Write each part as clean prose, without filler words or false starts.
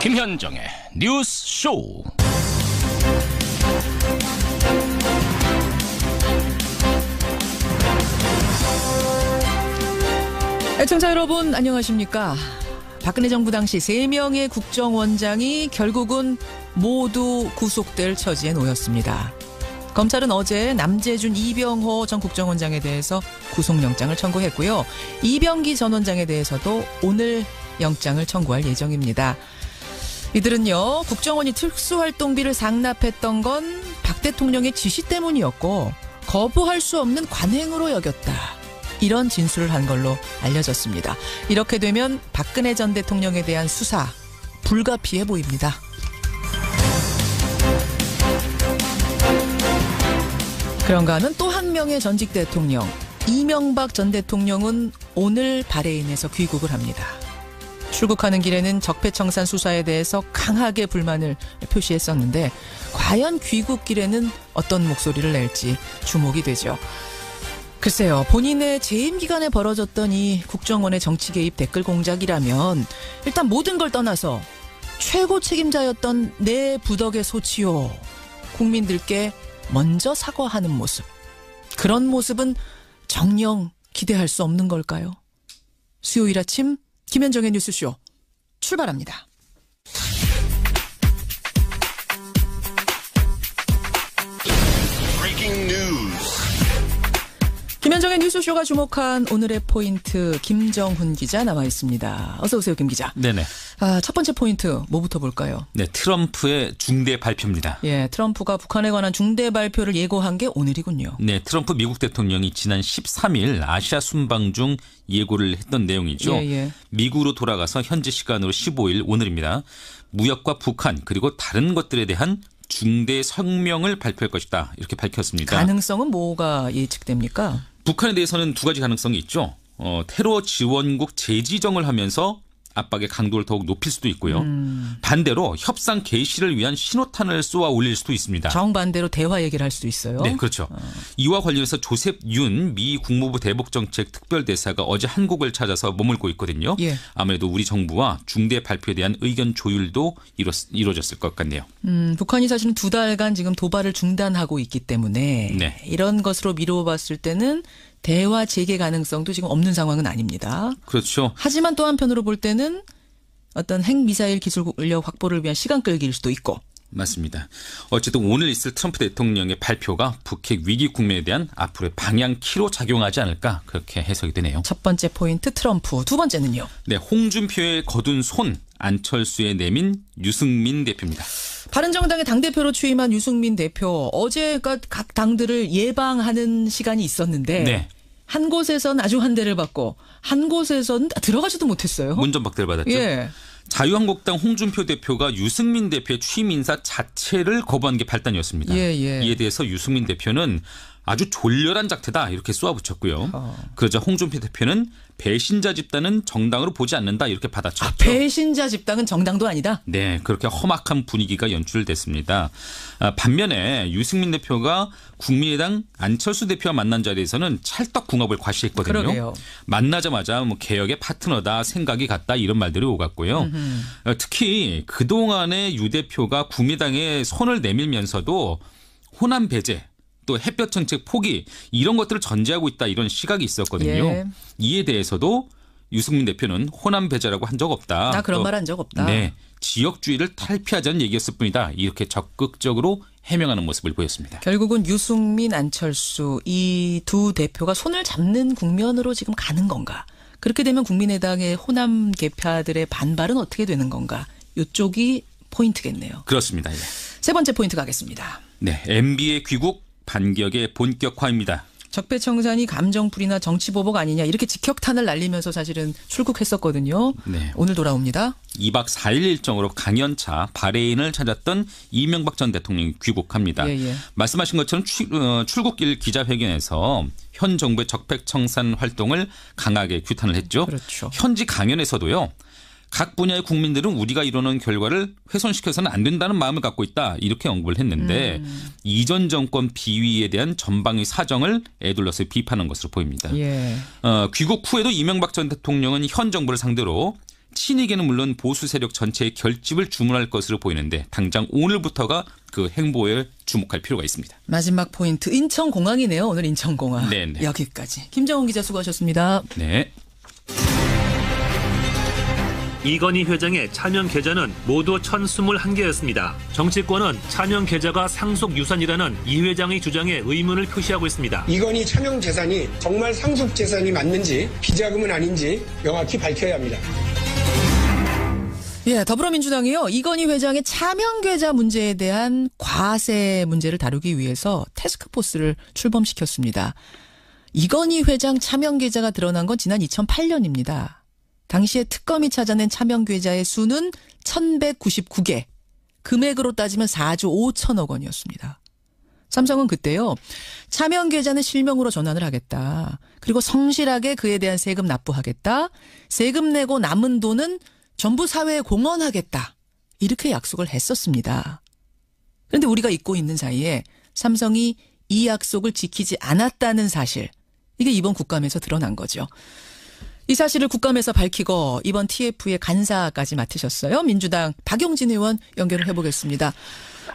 김현정의 뉴스 쇼. 애청자 여러분 안녕하십니까. 박근혜 정부 당시 3명의 국정원장이 결국은 모두 구속될 처지에 놓였습니다. 검찰은 어제 남재준 이병호 전 국정원장에 대해서 구속영장을 청구했고요. 이병기 전 원장에 대해서도 오늘 영장을 청구할 예정입니다. 이들은요, 국정원이 특수활동비를 상납했던 건 박 대통령의 지시 때문이었고 거부할 수 없는 관행으로 여겼다. 이런 진술을 한 걸로 알려졌습니다. 이렇게 되면 박근혜 전 대통령에 대한 수사 불가피해 보입니다. 그런가 하면 또 한 명의 전직 대통령 이명박 전 대통령은 오늘 바레인에서 귀국을 합니다. 출국하는 길에는 적폐청산 수사에 대해서 강하게 불만을 표시했었는데 과연 귀국길에는 어떤 목소리를 낼지 주목이 되죠. 글쎄요, 본인의 재임 기간에 벌어졌던 이 국정원의 정치 개입 댓글 공작이라면 일단 모든 걸 떠나서 최고 책임자였던 내 부덕의 소치요, 국민들께 먼저 사과하는 모습, 그런 모습은 정녕 기대할 수 없는 걸까요? 수요일 아침 김현정의 뉴스쇼 출발합니다. 김현정의 뉴스쇼가 주목한 오늘의 포인트, 김정훈 기자 나와 있습니다. 어서 오세요, 김 기자. 네네. 첫 번째 포인트 뭐부터 볼까요? 네, 트럼프의 중대 발표입니다. 예, 트럼프가 북한에 관한 중대 발표를 예고한 게 오늘이군요. 네, 트럼프 미국 대통령이 지난 13일 아시아 순방 중 예고를 했던 내용이죠. 예. 미국으로 돌아가서 현지 시간으로 15일 오늘입니다. 무역과 북한 그리고 다른 것들에 대한 중대 성명을 발표할 것이다, 이렇게 밝혔습니다. 가능성은 뭐가 예측됩니까? 북한에 대해서는 두 가지 가능성이 있죠. 테러 지원국 재지정을 하면서 압박의 강도를 더욱 높일 수도 있고요. 반대로 협상 개시를 위한 신호탄을 쏘아 올릴 수도 있습니다. 정반대로 대화 얘기를 할 수도 있어요. 네, 그렇죠. 이와 관련해서 조셉 윤 미 국무부 대북정책 특별대사가 어제 한국을 찾아서 머물고 있거든요. 예. 아무래도 우리 정부와 중대 발표에 대한 의견 조율도 이루어졌을 것 같네요. 북한이 사실은 2달간 지금 도발을 중단하고 있기 때문에 네. 이런 것으로 미뤄봤을 때는 대화 재개 가능성도 지금 없는 상황은 아닙니다. 그렇죠. 하지만 또 한편으로 볼 때는 어떤 핵미사일 기술력 확보를 위한 시간 끌기일 수도 있고. 맞습니다. 어쨌든 오늘 있을 트럼프 대통령의 발표가 북핵 위기 국면에 대한 앞으로의 방향키로 작용하지 않을까, 그렇게 해석이 되네요. 첫 번째 포인트 트럼프, 두 번째는요. 네, 홍준표의 거둔 손, 안철수의 내민 유승민 대표입니다. 바른정당의 당대표로 취임한 유승민 대표, 어제 각 당들을 예방하는 시간이 있었는데 네. 한 곳에선 아주 한 대를 받고 한 곳에선 들어가지도 못했어요. 문전박대를 받았죠. 예. 자유한국당 홍준표 대표가 유승민 대표의 취임 인사 자체를 거부한 게 발단이었습니다. 예. 이에 대해서 유승민 대표는 아주 졸렬한 작태다, 이렇게 쏘아붙였고요. 그러자 홍준표 대표는 배신자 집단은 정당으로 보지 않는다, 이렇게 받아쳤죠. 배신자 집단은 정당도 아니다? 네, 그렇게 험악한 분위기가 연출됐습니다. 반면에 유승민 대표가 국민의당 안철수 대표와 만난 자리에서는 찰떡궁합을 과시했거든요. 그러게요. 만나자마자 개혁의 파트너다, 생각이 같다, 이런 말들이 오갔고요. 특히 그동안에 유 대표가 국민의당에 손을 내밀면서도 호남 배제, 또 햇볕 정책 포기, 이런 것들을 전제하고 있다, 이런 시각이 있었거든요. 예. 이에 대해서도 유승민 대표는 호남 배제라고 한 적 없다. 나 그런 말 한 적 없다. 네, 지역주의를 탈피하자는 얘기였을 뿐이다, 이렇게 적극적으로 해명하는 모습을 보였습니다. 결국은 유승민, 안철수 이 두 대표가 손을 잡는 국면으로 지금 가는 건가? 그렇게 되면 국민의당의 호남 계파들의 반발은 어떻게 되는 건가? 이쪽이 포인트겠네요. 그렇습니다. 예. 세 번째 포인트 가겠습니다. 네, MB의 귀국, 반격의 본격화입니다. 적폐청산이 감정풀이나 정치보복 아니냐, 이렇게 직격탄을 날리면서 사실은 출국했었거든요. 네. 오늘 돌아옵니다. 2박 4일 일정으로 강연차 바레인을 찾았던 이명박 전 대통령이 귀국합니다. 예. 말씀하신 것처럼 출국길 기자회견에서 현 정부의 적폐청산 활동을 강하게 규탄을 했죠. 그렇죠. 현지 강연에서도요, 각 분야의 국민들은 우리가 이루는 결과를 훼손시켜서는 안 된다는 마음을 갖고 있다, 이렇게 언급을 했는데 이전 정권 비위에 대한 전방위 사정을 에둘러서 비판한 것으로 보입니다. 예. 귀국 후에도 이명박 전 대통령은 현 정부를 상대로 친이계는 물론 보수 세력 전체의 결집을 주문할 것으로 보이는데 당장 오늘부터가 그 행보에 주목할 필요가 있습니다. 마지막 포인트 인천공항이네요. 오늘 인천공항. 네네. 여기까지. 김정훈 기자 수고하셨습니다. 네. 이건희 회장의 차명 계좌는 모두 1,021개였습니다. 정치권은 차명 계좌가 상속 유산이라는 이 회장의 주장에 의문을 표시하고 있습니다. 이건희 차명 재산이 정말 상속 재산이 맞는지 비자금은 아닌지 명확히 밝혀야 합니다. 예, 더불어민주당이요. 이건희 회장의 차명 계좌 문제에 대한 과세 문제를 다루기 위해서 태스크포스를 출범시켰습니다. 이건희 회장 차명 계좌가 드러난 건 지난 2008년입니다. 당시에 특검이 찾아낸 차명 계좌의 수는 1,199개. 금액으로 따지면 4조 5천억 원이었습니다. 삼성은 그때요. 차명 계좌는 실명으로 전환을 하겠다. 그리고 성실하게 그에 대한 세금 납부하겠다. 세금 내고 남은 돈은 전부 사회에 공헌하겠다. 이렇게 약속을 했었습니다. 그런데 우리가 잊고 있는 사이에 삼성이 이 약속을 지키지 않았다는 사실. 이게 이번 국감에서 드러난 거죠. 이 사실을 국감에서 밝히고 이번 TF의 간사까지 맡으셨어요. 민주당 박용진 의원 연결을 해보겠습니다.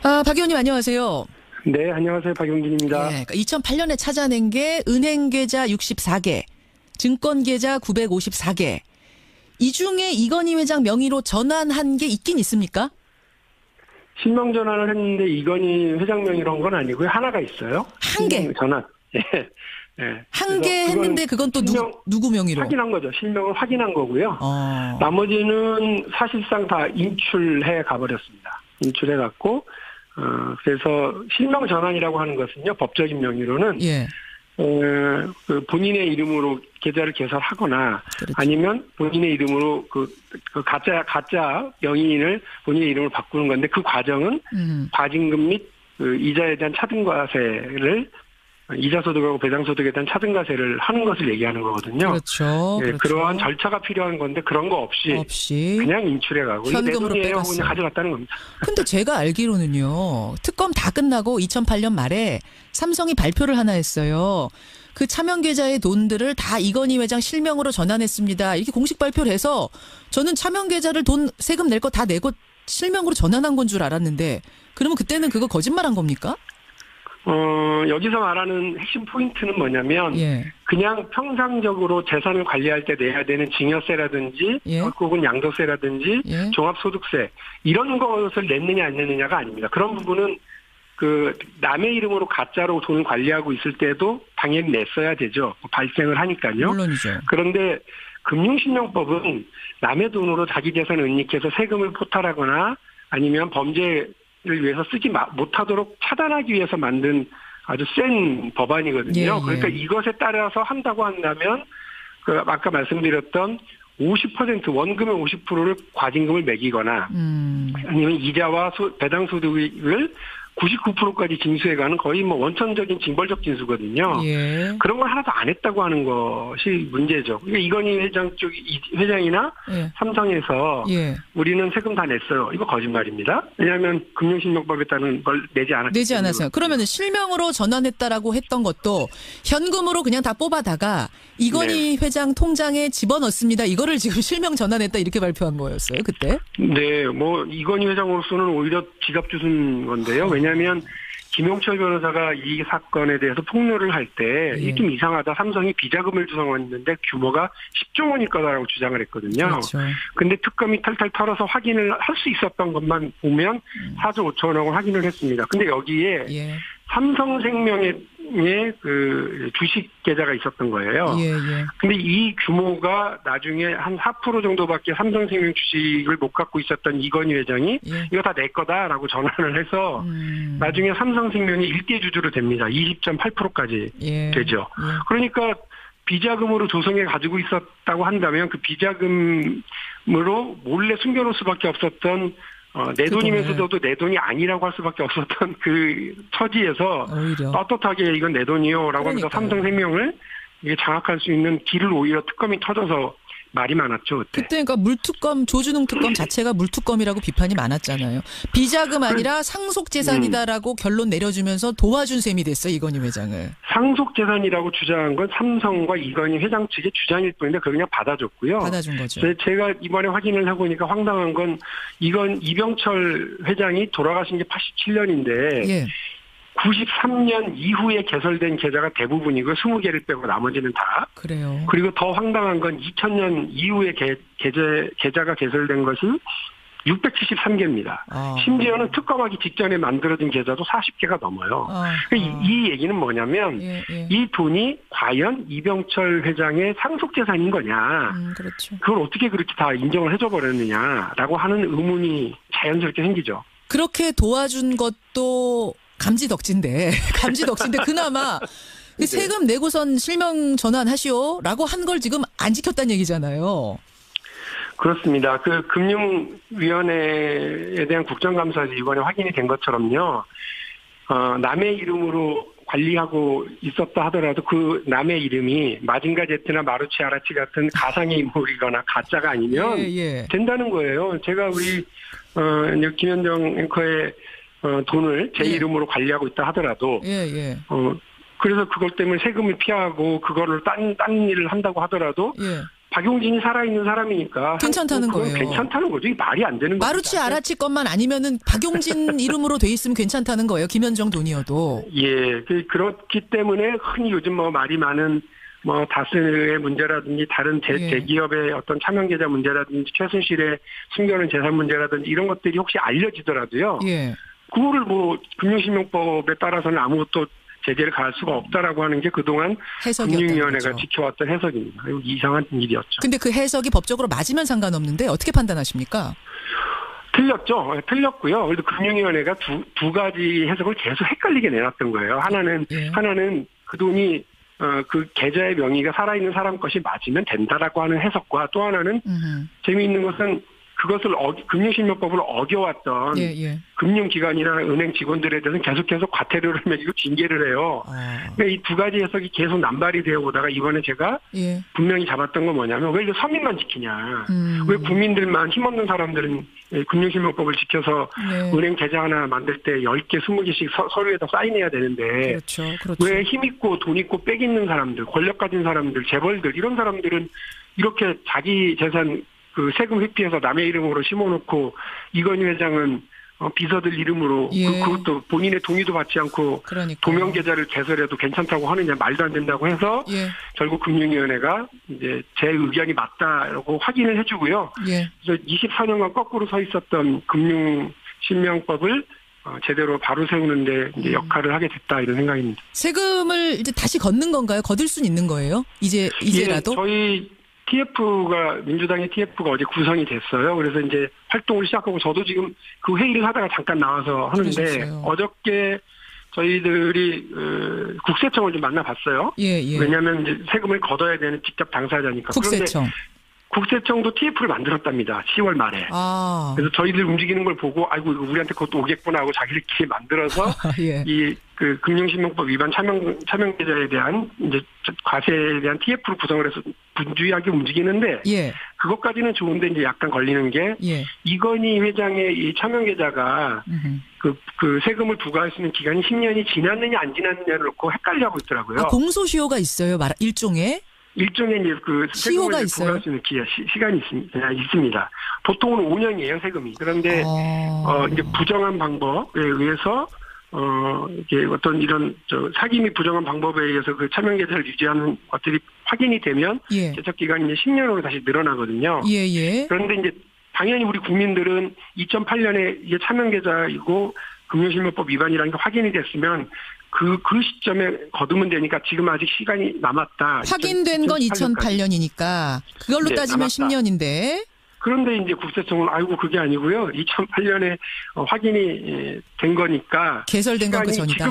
박 의원님 안녕하세요. 네, 안녕하세요. 박용진입니다. 네, 그러니까 2008년에 찾아낸 게 은행 계좌 64개, 증권 계좌 954개. 이 중에 이건희 회장 명의로 전환한 게 있긴 있습니까? 실명 전환을 했는데 이건희 회장 명의로 한 건 아니고요. 하나가 있어요. 한 개. 전환. 네. 한 개 했는데 그건 또 누구 명의로? 확인한 거죠. 실명을 확인한 거고요. 나머지는 사실상 다 인출해 가버렸습니다. 인출해 갖고 그래서 실명 전환이라고 하는 것은요. 법적인 명의로는 예. 그 본인의 이름으로 계좌를 개설하거나 그렇죠. 아니면 본인의 이름으로 그 가짜 명의인을 본인의 이름으로 바꾸는 건데 그 과정은 과징금 및 그 이자에 대한 차등과세를 이자소득하고 배당소득에 대한 차등과세를 하는 것을 얘기하는 거거든요. 그렇죠. 네, 그렇죠. 그러한 절차가 필요한 건데 그런 거 없이 그냥 인출해가고 현금으로 빼갔어요. 그냥 가져갔다는 겁니다. 근데 제가 알기로는요. 특검 다 끝나고 2008년 말에 삼성이 발표를 하나 했어요. 그 차명 계좌의 돈들을 다 이건희 회장 실명으로 전환했습니다. 이렇게 공식 발표를 해서 저는 차명 계좌를 돈 세금 낼 거 다 내고 실명으로 전환한 건 줄 알았는데 그러면 그때는 그거 거짓말한 겁니까? 여기서 말하는 핵심 포인트는 뭐냐면, 예. 그냥 평상적으로 재산을 관리할 때 내야 되는 증여세라든지, 예. 혹은 양도세라든지, 예. 종합소득세, 이런 것을 냈느냐 안 냈느냐가 아닙니다. 그런 부분은 그 남의 이름으로 가짜로 돈을 관리하고 있을 때도 당연히 냈어야 되죠. 발생을 하니까요. 물론이죠. 그런데 금융실명법은 남의 돈으로 자기 재산을 은닉해서 세금을 포탈하거나 아니면 범죄 를 위해서 쓰지 못하도록 차단하기 위해서 만든 아주 센 법안이거든요. 예, 예. 그러니까 이것에 따라서 한다고 한다면 그 아까 말씀드렸던 50% 원금의 50%를 과징금을 매기거나 아니면 이자와 배당 소득을 99%까지 징수해가는 거의 뭐 원천적인 징벌적 징수거든요. 예. 그런 걸 하나도 안 했다고 하는 것이 문제죠. 그러니까 이건희 회장 쪽 회장이나 예. 삼성에서 예. 우리는 세금 다 냈어요. 이거 거짓말입니다. 왜냐하면 금융실명법에 따른 걸 내지 않았어요. 그러면 실명으로 전환했다라고 했던 것도 현금으로 그냥 다 뽑아다가 이건희 네. 회장 통장에 집어넣습니다. 이거를 지금 실명 전환했다 이렇게 발표한 거였어요. 그때? 네. 뭐 이건희 회장으로서는 오히려 지갑 주순 건데요. 왜냐하면 김용철 변호사가 이 사건에 대해서 폭로를 할 때 이게 좀 이상하다. 삼성이 비자금을 주성했는데 규모가 10조 원일 거다라고 주장을 했거든요. 그렇죠. 근데 특검이 탈탈 털어서 확인을 할 수 있었던 것만 보면 4조 5천억 원 확인을 했습니다. 근데 여기에 예. 삼성생명의 그 주식 계좌가 있었던 거예요. 예, 예. 근데 이 규모가 나중에 한 4% 정도밖에 삼성생명 주식을 못 갖고 있었던 이건희 회장이 예. 이거 다 내 거다라고 전환을 해서 나중에 삼성생명이 일대 주주로 됩니다. 20.8%까지 예. 되죠. 예. 그러니까 비자금으로 조성해 가지고 있었다고 한다면 그 비자금으로 몰래 숨겨놓을 수밖에 없었던 내 돈이면서도 내 돈이 아니라고 할 수밖에 없었던 그 처지에서 오히려. 떳떳하게 이건 내 돈이요라고 하면서 삼성생명을 이게 장악할 수 있는 길을 오히려 특검이 터져서 말이 많았죠. 그때 그러니까 물특검, 조준웅 특검 자체가 물특검이라고 비판이 많았잖아요. 비자금 아니라 상속재산이다라고 결론 내려주면서 도와준 셈이 됐어, 이건희 회장을. 상속재산이라고 주장한 건 삼성과 이건희 회장 측의 주장일 뿐인데 그걸 그냥 받아줬고요. 받아준 거죠. 제가 이번에 확인을 해보니까 황당한 건 이병철 회장이 돌아가신 게 87년인데 예. 93년 이후에 개설된 계좌가 대부분이고 20개를 빼고 나머지는 다. 그래요. 그리고 더 황당한 건 2000년 이후에 계좌가 개설된 것이 673개입니다. 심지어는 특검하기 직전에 만들어진 계좌도 40개가 넘어요. 이 얘기는 뭐냐면 이 돈이 과연 이병철 회장의 상속재산인 거냐. 그렇죠. 그걸 어떻게 그렇게 다 인정을 해줘 버렸느냐라고 하는 의문이 자연스럽게 생기죠. 그렇게 도와준 것도 감지덕지인데 그나마 네. 세금 내고선 실명 전환하시오라고 한 걸 지금 안 지켰다는 얘기잖아요. 그렇습니다. 그 금융위원회에 대한 국정감사에서 이번에 확인이 된 것처럼요. 남의 이름으로 관리하고 있었다 하더라도 그 남의 이름이 마징가 제트나 마루치 아라치 같은 가상의 인물이거나 가짜가 아니면 된다는 거예요. 제가 우리 김현정 앵커의 돈을 제 이름으로 관리하고 있다 하더라도 그래서 그것 때문에 세금을 피하고 그거를 딴 일을 한다고 하더라도 박용진이 살아있는 사람이니까 괜찮다는 거예요. 괜찮다는 거죠. 이게 말이 안 되는 거죠. 마루치 아라치 것만 아니면은 박용진 이름으로 돼 있으면 괜찮다는 거예요. 김현정 돈이어도. 예, 그렇기 때문에 흔히 요즘 말이 많은 다스의 문제라든지 다른 대기업의 어떤 차명계좌 문제라든지 최순실의 숨겨놓은 재산 문제라든지 이런 것들이 혹시 알려지더라도요. 그거를 금융실명법에 따라서는 아무것도 제재를 가할 수가 없다라고 하는 게 그동안 금융위원회가 지켜왔던 해석입니다. 이상한 일이었죠. 근데 그 해석이 법적으로 맞으면 상관없는데 어떻게 판단하십니까? 틀렸죠. 틀렸고요. 그래도 금융위원회가 두 가지 해석을 계속 헷갈리게 내놨던 거예요. 하나는 그 돈이 그 계좌의 명의가 살아있는 사람 것이 맞으면 된다라고 하는 해석과 또 하나는 재미있는 것은 그것을 금융실명법을 어겨왔던 금융기관이나 은행 직원들에 대해서는 계속해서 과태료를 매기고 징계를 해요. 그러니까 이 두 가지 해석이 계속 남발이 되어 오다가 이번에 제가 분명히 잡았던 건 뭐냐면 왜 서민만 지키냐. 왜 국민들만 힘없는 사람들은 금융실명법을 지켜서 은행 계좌 하나 만들 때 10개, 20개씩 서류에다 사인해야 되는데 왜 힘있고 돈 있고 빽 있는 사람들, 권력 가진 사람들, 재벌들 이런 사람들은 이렇게 자기 재산 그 세금 회피해서 남의 이름으로 심어놓고 이건희 회장은 비서들 이름으로 그것도 본인의 동의도 받지 않고 도면 계좌를 개설해도 괜찮다고 하느냐 말도 안 된다고 해서 결국 금융위원회가 이제 제 의견이 맞다라고 확인을 해주고요. 그래서 24년간 거꾸로 서 있었던 금융실명법을 제대로 바로 세우는데 이제 역할을 하게 됐다 이런 생각입니다. 세금을 이제 다시 걷는 건가요? 거둘 수는 있는 거예요? 이제라도? 저희 민주당의 TF가 어제 구성이 됐어요. 그래서 이제 활동을 시작하고 저도 지금 그 회의를 하다가 잠깐 나와서 하는데 그러셨어요. 어저께 저희들이 국세청을 좀 만나봤어요. 왜냐하면 이제 세금을 걷어야 되는 직접 당사자니까. 국세청. 그런데 국세청도 TF를 만들었답니다. 10월 말에. 그래서 저희들 움직이는 걸 보고 아이고 이거 우리한테 그것도 오겠구나 하고 자기들끼리 만들어서 이 그 금융실명법 위반 차명계좌에 대한 이제 과세에 대한 TF를 구성을 해서 분주하게 움직이는데 그것까지는 좋은데 이제 약간 걸리는 게 이건희 회장의 이 차명계좌가 그 세금을 부과할 수 있는 기간이 10년이 지났느냐 안 지났느냐를 놓고 헷갈려하고 있더라고요. 공소시효가 있어요, 일종의? 일종의 이제 그 세금을 부과할 수 있는 시간이 있습니다. 보통은 5년이에요, 세금이. 그런데 이제 부정한 방법에 의해서 이게 어떤 이런 사기 및 부정한 방법에 의해서 그 차명계좌를 유지하는 것들이 확인이 되면 제척 기간이 이제 10년으로 다시 늘어나거든요. 그런데 이제 당연히 우리 국민들은 2008년에 이게 차명계좌이고 금융실명법 위반이라는 게 확인이 됐으면 그 시점에 거두면 되니까 지금 아직 시간이 남았다. 확인된 건 2008년이니까 그걸로 따지면 남았다. 10년인데. 그런데 이제 국세청은 아이고 그게 아니고요. 2008년에 확인이 된 거니까 개설된 건 그 전이다.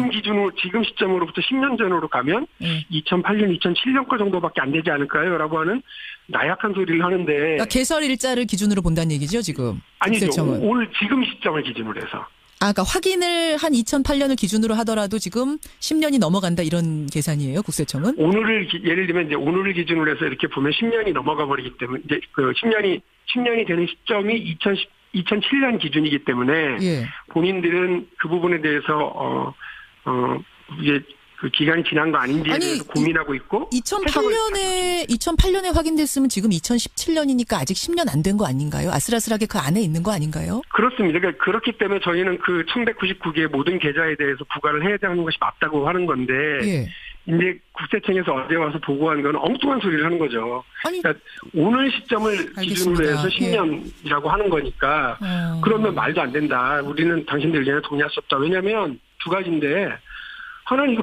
지금 시점으로부터 10년 전으로 가면 2008년, 2007년 거 정도밖에 안 되지 않을까요?라고 하는 나약한 소리를 하는데. 그러니까 개설 일자를 기준으로 본다는 얘기죠, 지금. 아니죠. 국세청은. 지금 시점을 기준으로 해서. 그러니까 확인을 한 2008년을 기준으로 하더라도 지금 10년이 넘어간다 이런 계산이에요, 국세청은? 예를 들면 이제 오늘을 기준으로 해서 이렇게 보면 10년이 넘어가 버리기 때문에 이제 그 10년이 되는 시점이 2007년 기준이기 때문에 예. 본인들은 그 부분에 대해서 이게 그 기간이 지난 거 아닌지에 대해서 고민하고 있고 2008년에 확인됐으면 지금 2017년이니까 아직 10년 안 된 거 아닌가요? 아슬아슬하게 그 안에 있는 거 아닌가요? 그렇습니다. 그러니까 그렇기 때문에 저희는 그 1199개의 모든 계좌에 대해서 부과를 해야 되는 것이 맞다고 하는 건데 예. 이제 국세청에서 어제 와서 보고한 건 엉뚱한 소리를 하는 거죠. 그러니까 오늘 시점을 기준으로 해서 10년이라고 하는 거니까 그러면 말도 안 된다. 우리는 당신들 의견에 동의할 수 없다. 왜냐하면 두 가지인데 하나는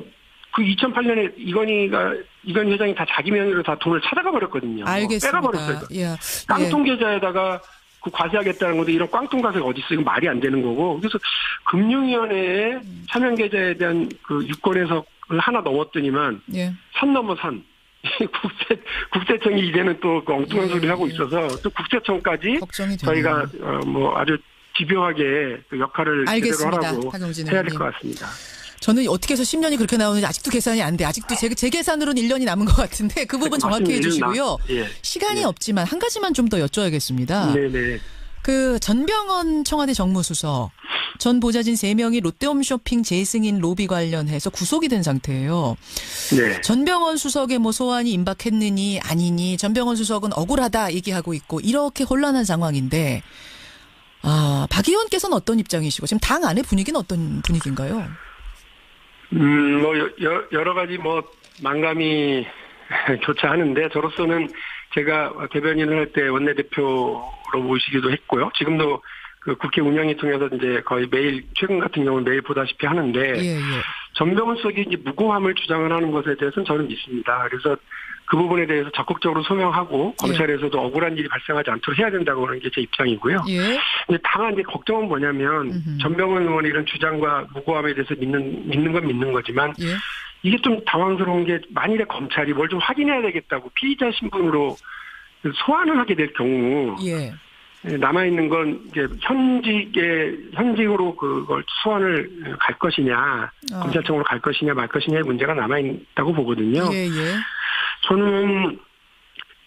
그 2008년에 이건희 회장이 다 자기 명의로 다 돈을 찾아가 버렸거든요. 알겠습니다. 빼가버렸어요. 예. 깡통 계좌에다가 그 과세하겠다는 건데 이런 깡통 과세가 어디 있어? 이거 말이 안 되는 거고. 그래서 금융위원회에 차명 계좌에 대한 그 유권 해석을 하나 넘었더니만 산 넘어 산. 국세청이 이제는 또 그 엉뚱한 소리를 하고 있어서 또 국세청까지 저희가 아주 집요하게 그 역할을 제대로 하라고 해야 될 것 같습니다. 저는 어떻게 해서 10년이 그렇게 나오는지 아직도 계산이 안 돼. 아직도 제 계산으로는 1년이 남은 것 같은데 그 부분 정확히 해주시고요. 시간이 없지만 한 가지만 좀 더 여쭤야겠습니다. 네네. 그 전병헌 청와대 정무수석 전 보좌진 3명이 롯데홈쇼핑 재승인 로비 관련해서 구속이 된 상태예요. 네. 전병헌 수석의 소환이 임박했느니 아니니 전병헌 수석은 억울하다 얘기하고 있고 이렇게 혼란한 상황인데 박 의원께서는 어떤 입장이시고 지금 당 안의 분위기는 어떤 분위기인가요? 여러 가지 만감이 교차하는데 저로서는 제가 대변인을 할 때 원내대표로 모시기도 했고요. 지금도 그 국회 운영위 통해서 이제 거의 매일 최근 같은 경우는 매일 보다시피 하는데 전병헌 수석이 이제 무고함을 주장을 하는 것에 대해서는 저는 믿습니다. 그래서 그 부분에 대해서 적극적으로 소명하고 검찰에서도 억울한 일이 발생하지 않도록 해야 된다고 하는 게 제 입장이고요. 근데 다만 이제 걱정은 뭐냐면 전병헌 의원의 이런 주장과 무고함에 대해서 믿는 건 믿는 거지만 이게 좀 당황스러운 게 만일에 검찰이 뭘 좀 확인해야 되겠다고 피의자 신분으로 소환을 하게 될 경우 남아있는 건 이제 현직으로 그걸 소환을 갈 것이냐 검찰청으로 갈 것이냐 말 것이냐의 문제가 남아있다고 보거든요. 저는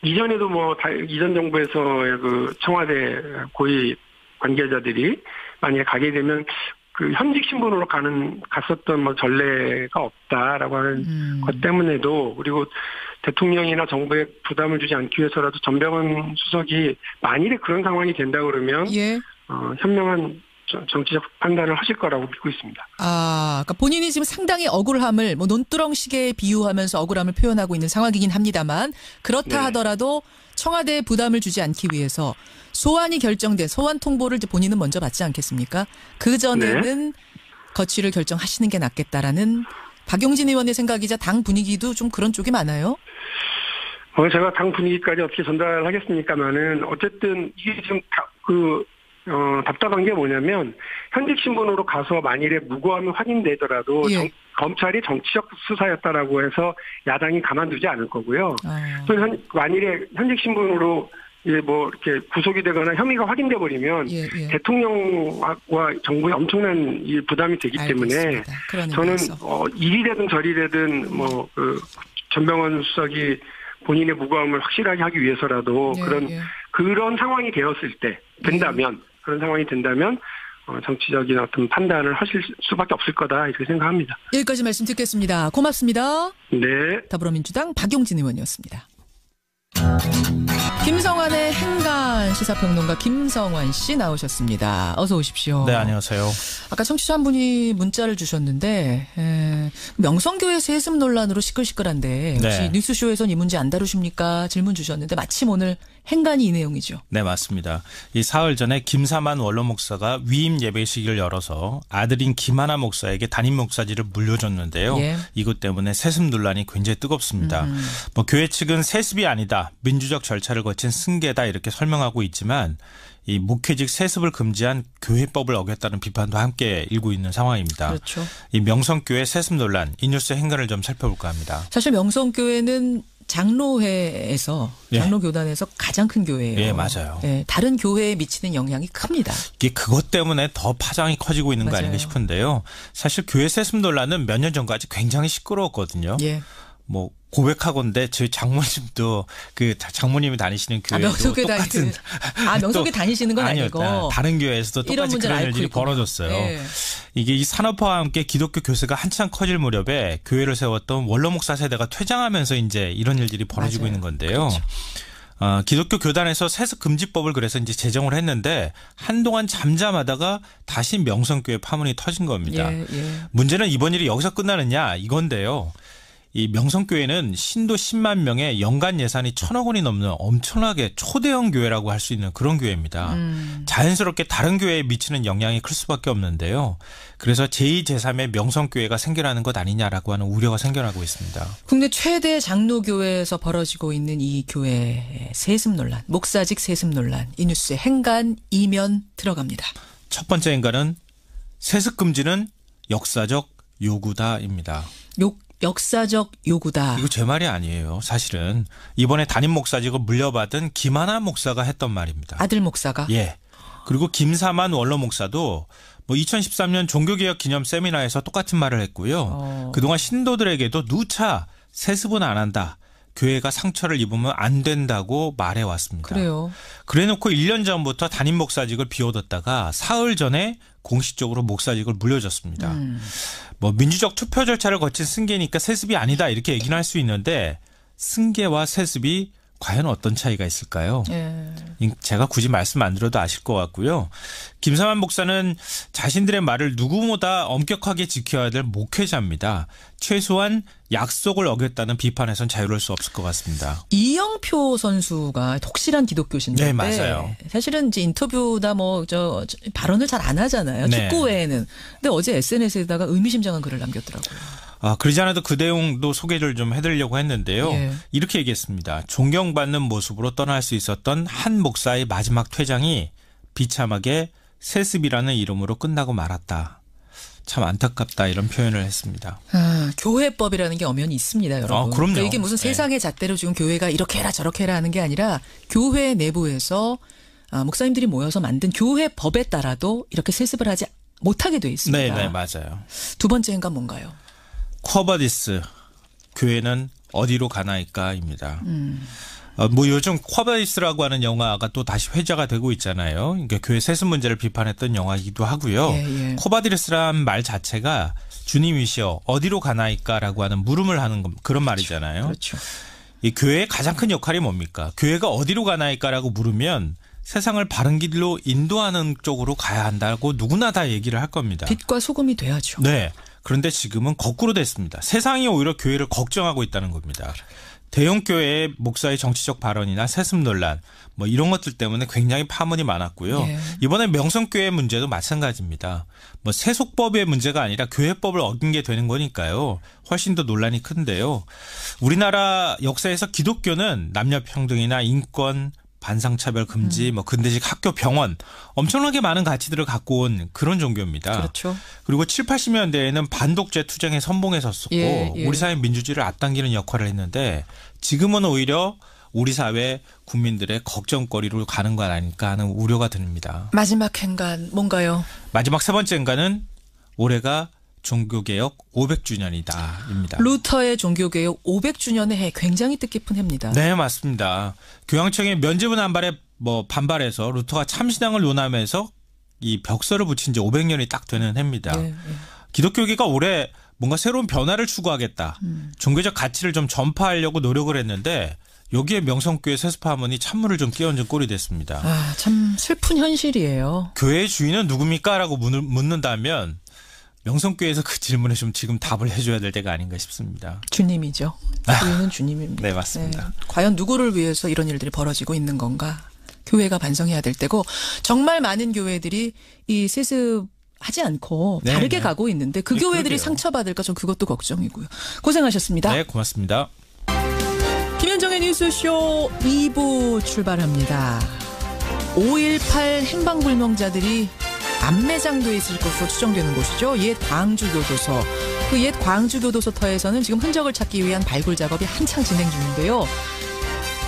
이전에도 이전 정부에서의 그 청와대 고위 관계자들이 만약에 가게 되면 그 현직 신분으로 갔었던 전례가 없다라고 하는 것 때문에도 그리고 대통령이나 정부에 부담을 주지 않기 위해서라도 전병헌 수석이 만일에 그런 상황이 된다 그러면 현명한 정치적 판단을 하실 거라고 믿고 있습니다. 그러니까 본인이 지금 상당히 억울함을 논두렁식에 비유하면서 억울함을 표현하고 있는 상황이긴 합니다만 그렇다 하더라도 청와대에 부담을 주지 않기 위해서 소환이 결정된 소환 통보를 이제 본인은 먼저 받지 않겠습니까? 그 전에는 거취를 결정하시는 게 낫겠다라는 박용진 의원의 생각이자 당 분위기도 좀 그런 쪽이 많아요. 제가 당 분위기까지 어떻게 전달하겠습니까만은 어쨌든 이게 지금 답답한 게 뭐냐면 현직 신분으로 가서 만일에 무고함이 확인되더라도 검찰이 정치적 수사였다라고 해서 야당이 가만두지 않을 거고요. 또 만일에 현직 신분으로 이렇게 구속이 되거나 혐의가 확인돼 버리면 대통령과 정부에 엄청난 이 부담이 되기 때문에 저는 이리되든 저리되든 전병헌 수석이 본인의 무고함을 확실하게 하기 위해서라도 그런 상황이 되었을 때 그런 상황이 된다면 정치적인 어떤 판단을 하실 수밖에 없을 거다 이렇게 생각합니다. 여기까지 말씀 듣겠습니다. 고맙습니다. 네. 더불어민주당 박용진 의원이었습니다. 김성환의 행간 시사평론가 김성환 씨 나오셨습니다. 어서 오십시오. 네, 안녕하세요. 아까 청취자 한 분이 문자를 주셨는데 명성교회 세습 논란으로 시끌시끌한데 혹시 뉴스쇼에선 이 문제 안 다루십니까? 질문 주셨는데 마침 오늘 행간이 이 내용이죠. 네, 맞습니다. 이 사흘 전에 김사만 원로 목사가 위임 예배식을 열어서 아들인 김하나 목사에게 담임 목사직을 물려줬는데요. 이것 때문에 세습 논란이 굉장히 뜨겁습니다. 교회 측은 세습이 아니다. 민주적 절차를 거친 승계다 이렇게 설명하고 있지만 이 목회직 세습을 금지한 교회법을 어겼다는 비판도 함께 일고 있는 상황입니다. 그렇죠. 이 명성교회 세습 논란, 이 뉴스 행간을 좀 살펴볼까 합니다. 사실 명성교회는 장로회에서 장로교단에서 가장 큰 교회예요. 예, 맞아요. 예, 다른 교회에 미치는 영향이 큽니다. 이게 그것 때문에 더 파장이 커지고 있는 거 아닌가 싶은데요. 사실 교회 세습 논란은 몇 년 전까지 굉장히 시끄러웠거든요. 예. 뭐 고백하건대 저희 장모님도 그 장모님이 다니시는 교회도 똑같은 명성교회 다니시는 건 아니고 다른 교회에서도 똑같이 그런 일들이 벌어졌어요. 네. 이게 이 산업화와 함께 기독교 교세가 한창 커질 무렵에 교회를 세웠던 원로 목사 세대가 퇴장하면서 이제 이런 일들이 벌어지고 있는 건데요. 그렇죠. 기독교 교단에서 세습 금지법을 그래서 이제 제정을 했는데 한동안 잠잠하다가 다시 명성교회 파문이 터진 겁니다. 문제는 이번 일이 여기서 끝나느냐 이건데요. 이 명성교회는 신도 10만 명의 연간 예산이 1,000억 원이 넘는 엄청나게 초대형 교회라고 할 수 있는 그런 교회입니다. 자연스럽게 다른 교회에 미치는 영향이 클 수밖에 없는데요. 그래서 제2, 제3의 명성교회가 생겨나는 것 아니냐라고 하는 우려가 생겨나고 있습니다. 국내 최대 장로교회에서 벌어지고 있는 이 교회의 세습 논란, 목사직 세습 논란, 이 뉴스에 행간 이면 들어갑니다. 첫 번째 행간은 세습 금지는 역사적 요구다입니다. 역사적 요구다. 이거 제 말이 아니에요. 사실은 이번에 담임 목사직을 물려받은 김하나 목사가 했던 말입니다. 아들 목사가? 예. 그리고 김사만 원로 목사도 뭐 2013년 종교개혁 기념 세미나에서 똑같은 말을 했고요. 그동안 신도들에게도 누차 세습은 안 한다. 교회가 상처를 입으면 안 된다고 말해왔습니다. 그래요. 그래놓고 1년 전부터 담임 목사직을 비워뒀다가 사흘 전에 공식적으로 목사직을 물려줬습니다. 뭐 민주적 투표 절차를 거친 승계니까 세습이 아니다 이렇게 얘기는 할 수 있는데 승계와 세습이 과연 어떤 차이가 있을까요? 제가 굳이 말씀 안 드려도 아실 것 같고요. 김사만 목사는 자신들의 말을 누구보다 엄격하게 지켜야 될 목회자입니다. 최소한 약속을 어겼다는 비판에선 자유로울 수 없을 것 같습니다. 이영표 선수가 독실한 기독교신인데 네, 맞아요. 사실은 이제 인터뷰나 발언을 잘 안 하잖아요. 네. 축구 외에는. 근데 어제 SNS에다가 의미심장한 글을 남겼더라고요. 그러지 않아도 그 내용도 소개를 좀 해드리려고 했는데요. 이렇게 얘기했습니다. 존경받는 모습으로 떠날 수 있었던 한 목사의 마지막 퇴장이 비참하게 세습이라는 이름으로 끝나고 말았다. 참 안타깝다 이런 표현을 했습니다. 교회법이라는 게 엄연히 있습니다, 여러분. 그럼요. 그러니까 이게 무슨 세상의 잣대로 지금 교회가 이렇게 해라 저렇게 해라 하는 게 아니라 교회 내부에서 목사님들이 모여서 만든 교회법에 따라도 이렇게 세습을 하지 못하게 돼 있습니다. 네, 맞아요. 두 번째 행간 뭔가요? 쿼바디스 교회는 어디로 가나이까입니다. 뭐 요즘 쿼바디스라고 하는 영화가 또 다시 회자가 되고 있잖아요. 그러니까 교회 세습 문제를 비판했던 영화이기도 하고요. 쿼바디스란 말 자체가 주님이시여 어디로 가나이까라고 하는 물음을 하는 그런 말이잖아요. 그렇죠. 이 교회의 가장 큰 역할이 뭡니까? 교회가 어디로 가나이까라고 물으면 세상을 바른 길로 인도하는 쪽으로 가야 한다고 누구나 다 얘기를 할 겁니다. 빛과 소금이 돼야죠. 네. 그런데 지금은 거꾸로 됐습니다. 세상이 오히려 교회를 걱정하고 있다는 겁니다. 대형 교회의 목사의 정치적 발언이나 세습 논란 뭐 이런 것들 때문에 굉장히 파문이 많았고요. 이번에 명성교회 문제도 마찬가지입니다. 뭐 세속법의 문제가 아니라 교회법을 어긴 게 되는 거니까요. 훨씬 더 논란이 큰데요. 우리나라 역사에서 기독교는 남녀 평등이나 인권 반상차별 금지, 뭐 근대식 학교, 병원 엄청나게 많은 가치들을 갖고 온 그런 종교입니다. 그렇죠. 그리고 7, 80년대에는 반독재 투쟁에 선봉에 섰었고 우리 사회 민주주의를 앞당기는 역할을 했는데 지금은 오히려 우리 사회 국민들의 걱정거리로 가는 것 아닐까 하는 우려가 듭니다. 마지막 행간 뭔가요? 마지막 세 번째 행간은 올해가 종교개혁 500주년이다입니다. 루터의 종교개혁 500주년의 해 굉장히 뜻깊은 해입니다. 네, 맞습니다. 교황청의 면죄부 반발해서 루터가 참신앙을 논하면서 이 벽서를 붙인 지 500년이 딱 되는 해입니다. 기독교계가 올해 뭔가 새로운 변화를 추구하겠다. 종교적 가치를 좀 전파하려고 노력을 했는데 여기에 명성교회 세습파문이 찬물을 좀 끼얹은 꼴이 됐습니다. 참 슬픈 현실이에요. 교회의 주인은 누굽니까? 라고 묻는다면 명성교회에서 그 질문에 좀 지금 답을 해줘야 될 때가 아닌가 싶습니다. 주님이죠. 주인은 주님입니다. 네, 맞습니다. 네. 과연 누구를 위해서 이런 일들이 벌어지고 있는 건가? 교회가 반성해야 될 때고 정말 많은 교회들이 이 세습하지 않고 다르게 가고 있는데 그 교회들이 그러게요. 상처받을까 좀 그것도 걱정이고요. 고생하셨습니다. 네, 고맙습니다. 김현정의 뉴스쇼 2부 출발합니다. 5.18 행방불명자들이 암매장돼 있을 것으로 추정되는 곳이죠. 옛 광주교도소. 그 옛 광주교도소터에서는 지금 흔적을 찾기 위한 발굴 작업이 한창 진행 중인데요.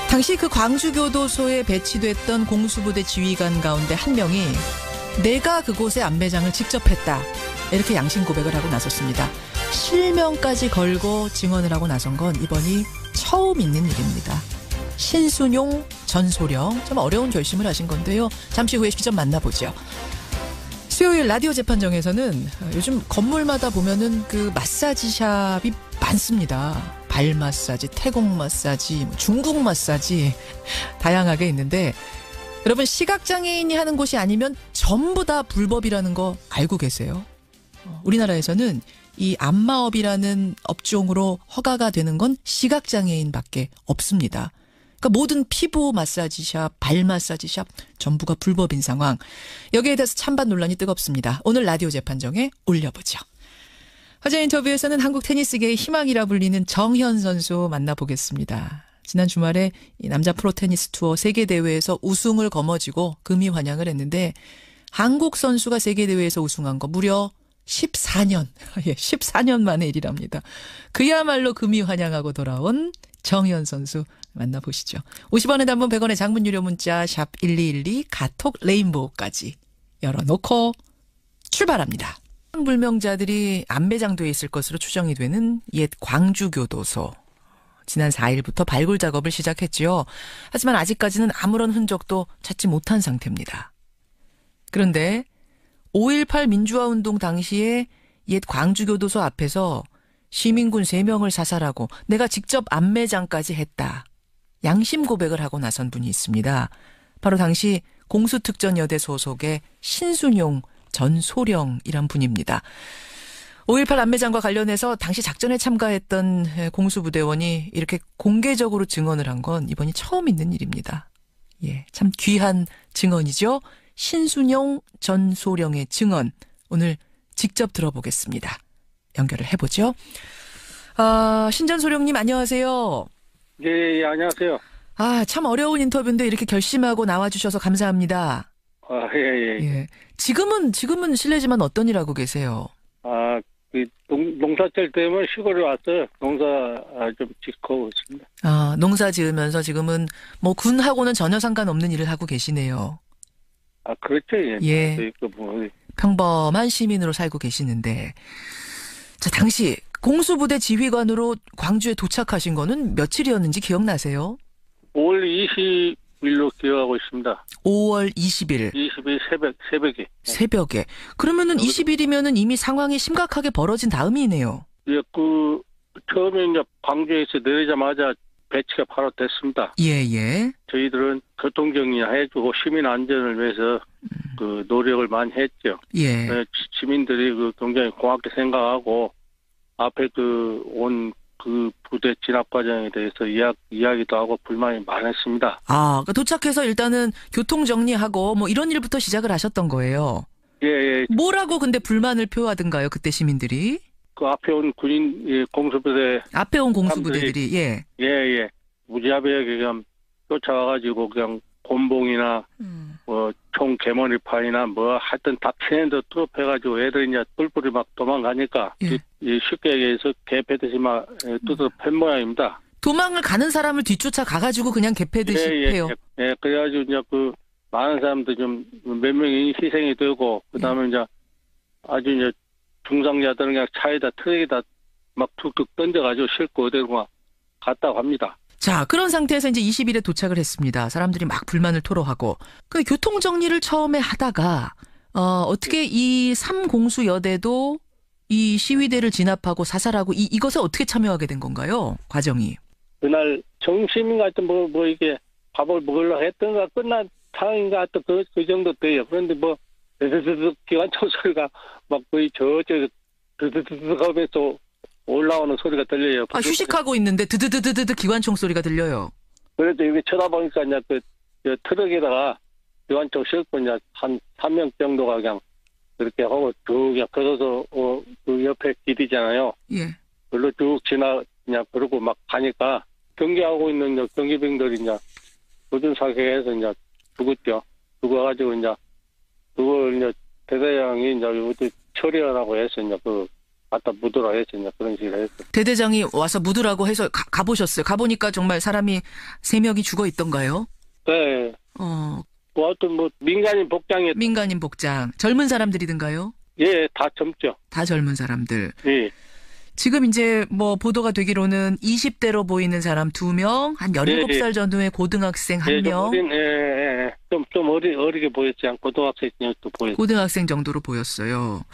당시 그 광주교도소에 배치됐던 공수부대 지휘관 가운데 한 명이 내가 그곳의 안매장을 직접 했다. 이렇게 양심 고백을 하고 나섰습니다. 실명까지 걸고 증언을 하고 나선 건 이번이 처음 있는 일입니다. 신순용, 전소령, 좀 어려운 결심을 하신 건데요. 잠시 후에 직접 만나보죠. 수요일 라디오 재판정에서는 요즘 건물마다 보면은 그 마사지샵이 많습니다. 발 마사지, 태국 마사지, 중국 마사지 다양하게 있는데 여러분 시각장애인이 하는 곳이 아니면 전부 다 불법이라는 거 알고 계세요? 우리나라에서는 이 안마업이라는 업종으로 허가가 되는 건 시각장애인밖에 없습니다. 그러니까 모든 피부 마사지샵, 발 마사지샵 전부가 불법인 상황. 여기에 대해서 찬반 논란이 뜨겁습니다. 오늘 라디오 재판정에 올려보죠. 화제 인터뷰에서는 한국 테니스계의 희망이라 불리는 정현 선수 만나보겠습니다. 지난 주말에 이 남자 프로 테니스 투어 세계대회에서 우승을 거머쥐고 금이 환영을 했는데 한국 선수가 세계대회에서 우승한 거 무려 14년, 14년 만의 일이랍니다. 그야말로 금이 환영하고 돌아온 정현 선수 만나보시죠. 50원에 단문 100원의 장문 유료 문자 샵 1212 카톡 레인보우까지 열어놓고 출발합니다. 불명자들이 안매장돼 있을 것으로 추정이 되는 옛 광주교도소. 지난 4일부터 발굴 작업을 시작했지요. 하지만 아직까지는 아무런 흔적도 찾지 못한 상태입니다. 그런데 5.18 민주화운동 당시에 옛 광주교도소 앞에서 시민군 3명을 사살하고 내가 직접 안매장까지 했다. 양심 고백을 하고 나선 분이 있습니다. 바로 당시 공수특전여대 소속의 신순용 전소령이란 분입니다. 5.18 안매장과 관련해서 당시 작전에 참가했던 공수부대원이 이렇게 공개적으로 증언을 한 건 이번이 처음 있는 일입니다. 예, 참 귀한 증언이죠. 신순용 전소령의 증언 오늘 직접 들어보겠습니다. 연결을 해보죠. 신전소령님 안녕하세요. 네, 안녕하세요. 참 어려운 인터뷰인데 이렇게 결심하고 나와주셔서 감사합니다. 예. 지금은 실례지만 어떤 일 하고 계세요? 농사철 때문에 시골에 와서 농사 좀 짓고 있습니다. 농사 지으면서 지금은 뭐 군하고는 전혀 상관없는 일을 하고 계시네요. 그렇죠. 예. 평범한 시민으로 살고 계시는데. 자, 당시 공수부대 지휘관으로 광주에 도착하신 거는 며칠이었는지 기억나세요? 5월 20일로 기억하고 있습니다. 5월 20일. 20일 새벽에. 새벽에. 그러면은 20일이면은 이미 상황이 심각하게 벌어진 다음이네요. 예, 처음에 이제 광주에서 내리자마자 배치가 바로 됐습니다. 예. 저희들은 교통정리 해주고 시민 안전을 위해서 노력을 많이 했죠. 예. 시민들이 굉장히 고맙게 생각하고 앞에 온 부대 진압 과정에 대해서 이야기도 하고 불만이 많았습니다. 그러니까 도착해서 일단은 교통 정리하고 뭐 이런 일부터 시작을 하셨던 거예요. 예. 뭐라고 근데 불만을 표하던가요, 그때 시민들이? 그 앞에 온 군인 공수부대. 앞에 온 공수부대들이, 예. 예. 무자비하게 그냥 쫓아와가지고 그냥 곤봉이나 총 개머리판이나 하여튼 닥치는데 뚫어패가지고 애들이 이제 뿔뿔이 막 도망가니까 쉽게 얘기해서 개패듯이 막 뜯어 팬 모양입니다. 도망을 가는 사람을 뒤쫓아 가가지고 그냥 개패듯이 패요? 예, 그래가지고 이제 많은 사람들 좀 몇 명이 희생이 되고 그다음에 이제 아주 이제 중상자들은 그냥 차에다 트럭에다 막 툭툭 던져가지고 싣고 어디로 막 갔다고 합니다. 자, 그런 상태에서 이제 20일에 도착을 했습니다. 사람들이 막 불만을 토로하고. 근데 교통 정리를 처음에 하다가 어떻게 이 3공수여대도 이 시위대를 진압하고 사살하고 이것에 어떻게 참여하게 된 건가요? 과정이. 그날 점심 같은 이게 밥을 먹으려고 했던가 끝난 상황인가 하여튼 그 정도 돼요. 그런데 드드드드 기관총 소리가 막 거의 드드드드 하면서 올라오는 소리가 들려요. 휴식하고 있는데 드드드드드 기관총 소리가 들려요. 그래도 여기 쳐다보니까 이제 트럭에다가 기관총 싣고 이제 한 3명 정도가 그냥 그렇게 하고 쭉 걸어서 그 옆에 길이잖아요. 예. 그걸로 쭉 그냥 그러고 막 가니까 경계하고 있는 경기병들이 이제 도준 사격해서 이제 죽었죠. 죽어가지고 이제 그걸 이제 대대장이 이제 어디 처리하라고 해서 이제 갖다 묻으라 해서 이제 그런 식으로 했어. 대대장이 와서 묻으라고 해서 가보셨어요. 가보니까 정말 사람이 3명이 죽어 있던가요? 네. 뭐 하여튼 뭐 민간인 복장. 젊은 사람들이든가요? 예, 다 젊죠. 다 젊은 사람들. 예. 지금 이제 뭐 보도가 되기로는 20대로 보이는 사람 2명, 한 17살 전후의 고등학생 1명. 좀 어리게 보였지 않고 고등학생 또 보였어요. 고등학생 정도로 보였어요.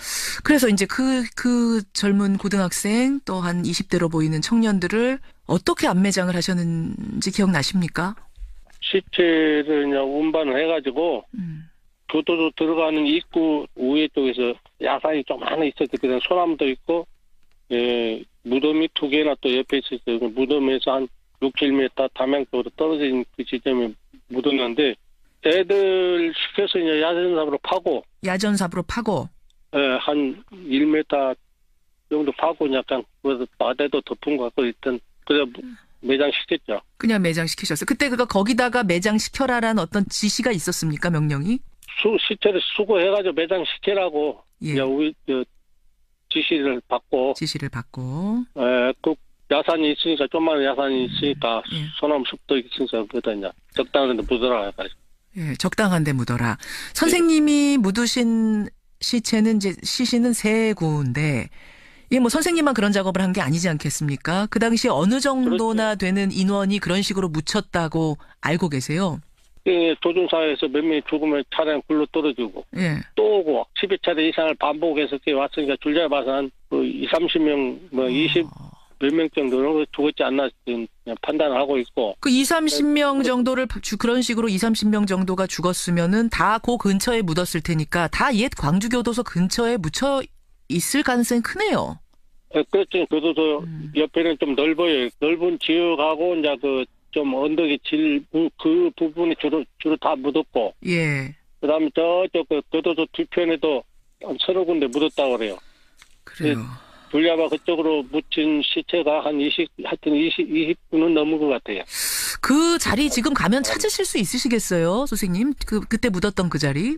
그래서 이제 그 젊은 고등학생 또 한 20대로 보이는 청년들을 어떻게 안매장을 하셨는지 기억나십니까? 시체를 그냥 운반을 해가지고 교도소 들어가는 입구 우회 쪽에서 야산이 좀 하나 있었죠. 그다음 소나무도 있고, 예, 무덤이 2개나 또 옆에 있었어요. 무덤에서 한 6km 담양쪽으로 떨어진 그 지점에 묻었는데, 애들 시켜서 이제 야전삽으로 파고, 예, 한 1m 정도 파고 약간 그래서 마대도 덮은 것 같고 있던 그래서 매장시켰죠. 그냥 매장시키셨어요. 그때 거기다가 매장시켜라라는 어떤 지시가 있었습니까? 명령이? 시체를 수거해가지고 매장시키라고 우리 지시를 받고. 그 야산이 있으니까 좀만 야산이 있으니까 소나무 숲도 있으니까 그러다 이제 적당한 데 묻어라 해가지고. 예, 적당한 데 묻어라. 선생님이 묻으신 시체는 이제 시신은 3구인데. 이게 뭐 선생님만 그런 작업을 한 게 아니지 않겠습니까? 그 당시 어느 정도나 되는 인원이 그런 식으로 묻혔다고 알고 계세요? 예, 조준사에서 몇 명이 죽으면 차량 굴러 떨어지고 또 오고 10여 이상을 반복해서 왔으니까 줄자 봐서 한 20-30명 20 몇 명 정도는 죽었지 않나 지금 판단을 하고 있고. 그 20-30명 정도를 그런 식으로 20-30명 정도가 죽었으면은 다 그 근처에 묻었을 테니까 다 옛 광주교도소 근처에 묻혀 있을 가능성이 크네요. 그렇죠. 교도소 옆에는 좀 넓어요. 넓은 지역하고 이제 좀 언덕이 그 부분이 주로 다 묻었고. 예. 그다음에 저쪽 교도소 뒤편에도 한 30군데 묻었다고 그래요. 그래요. 둘야바 그쪽으로 묻힌 시체가 한 20분은 넘은 것 같아요. 그 자리 지금 가면 찾으실 수 있으시겠어요, 선생님? 그때 묻었던 그 자리?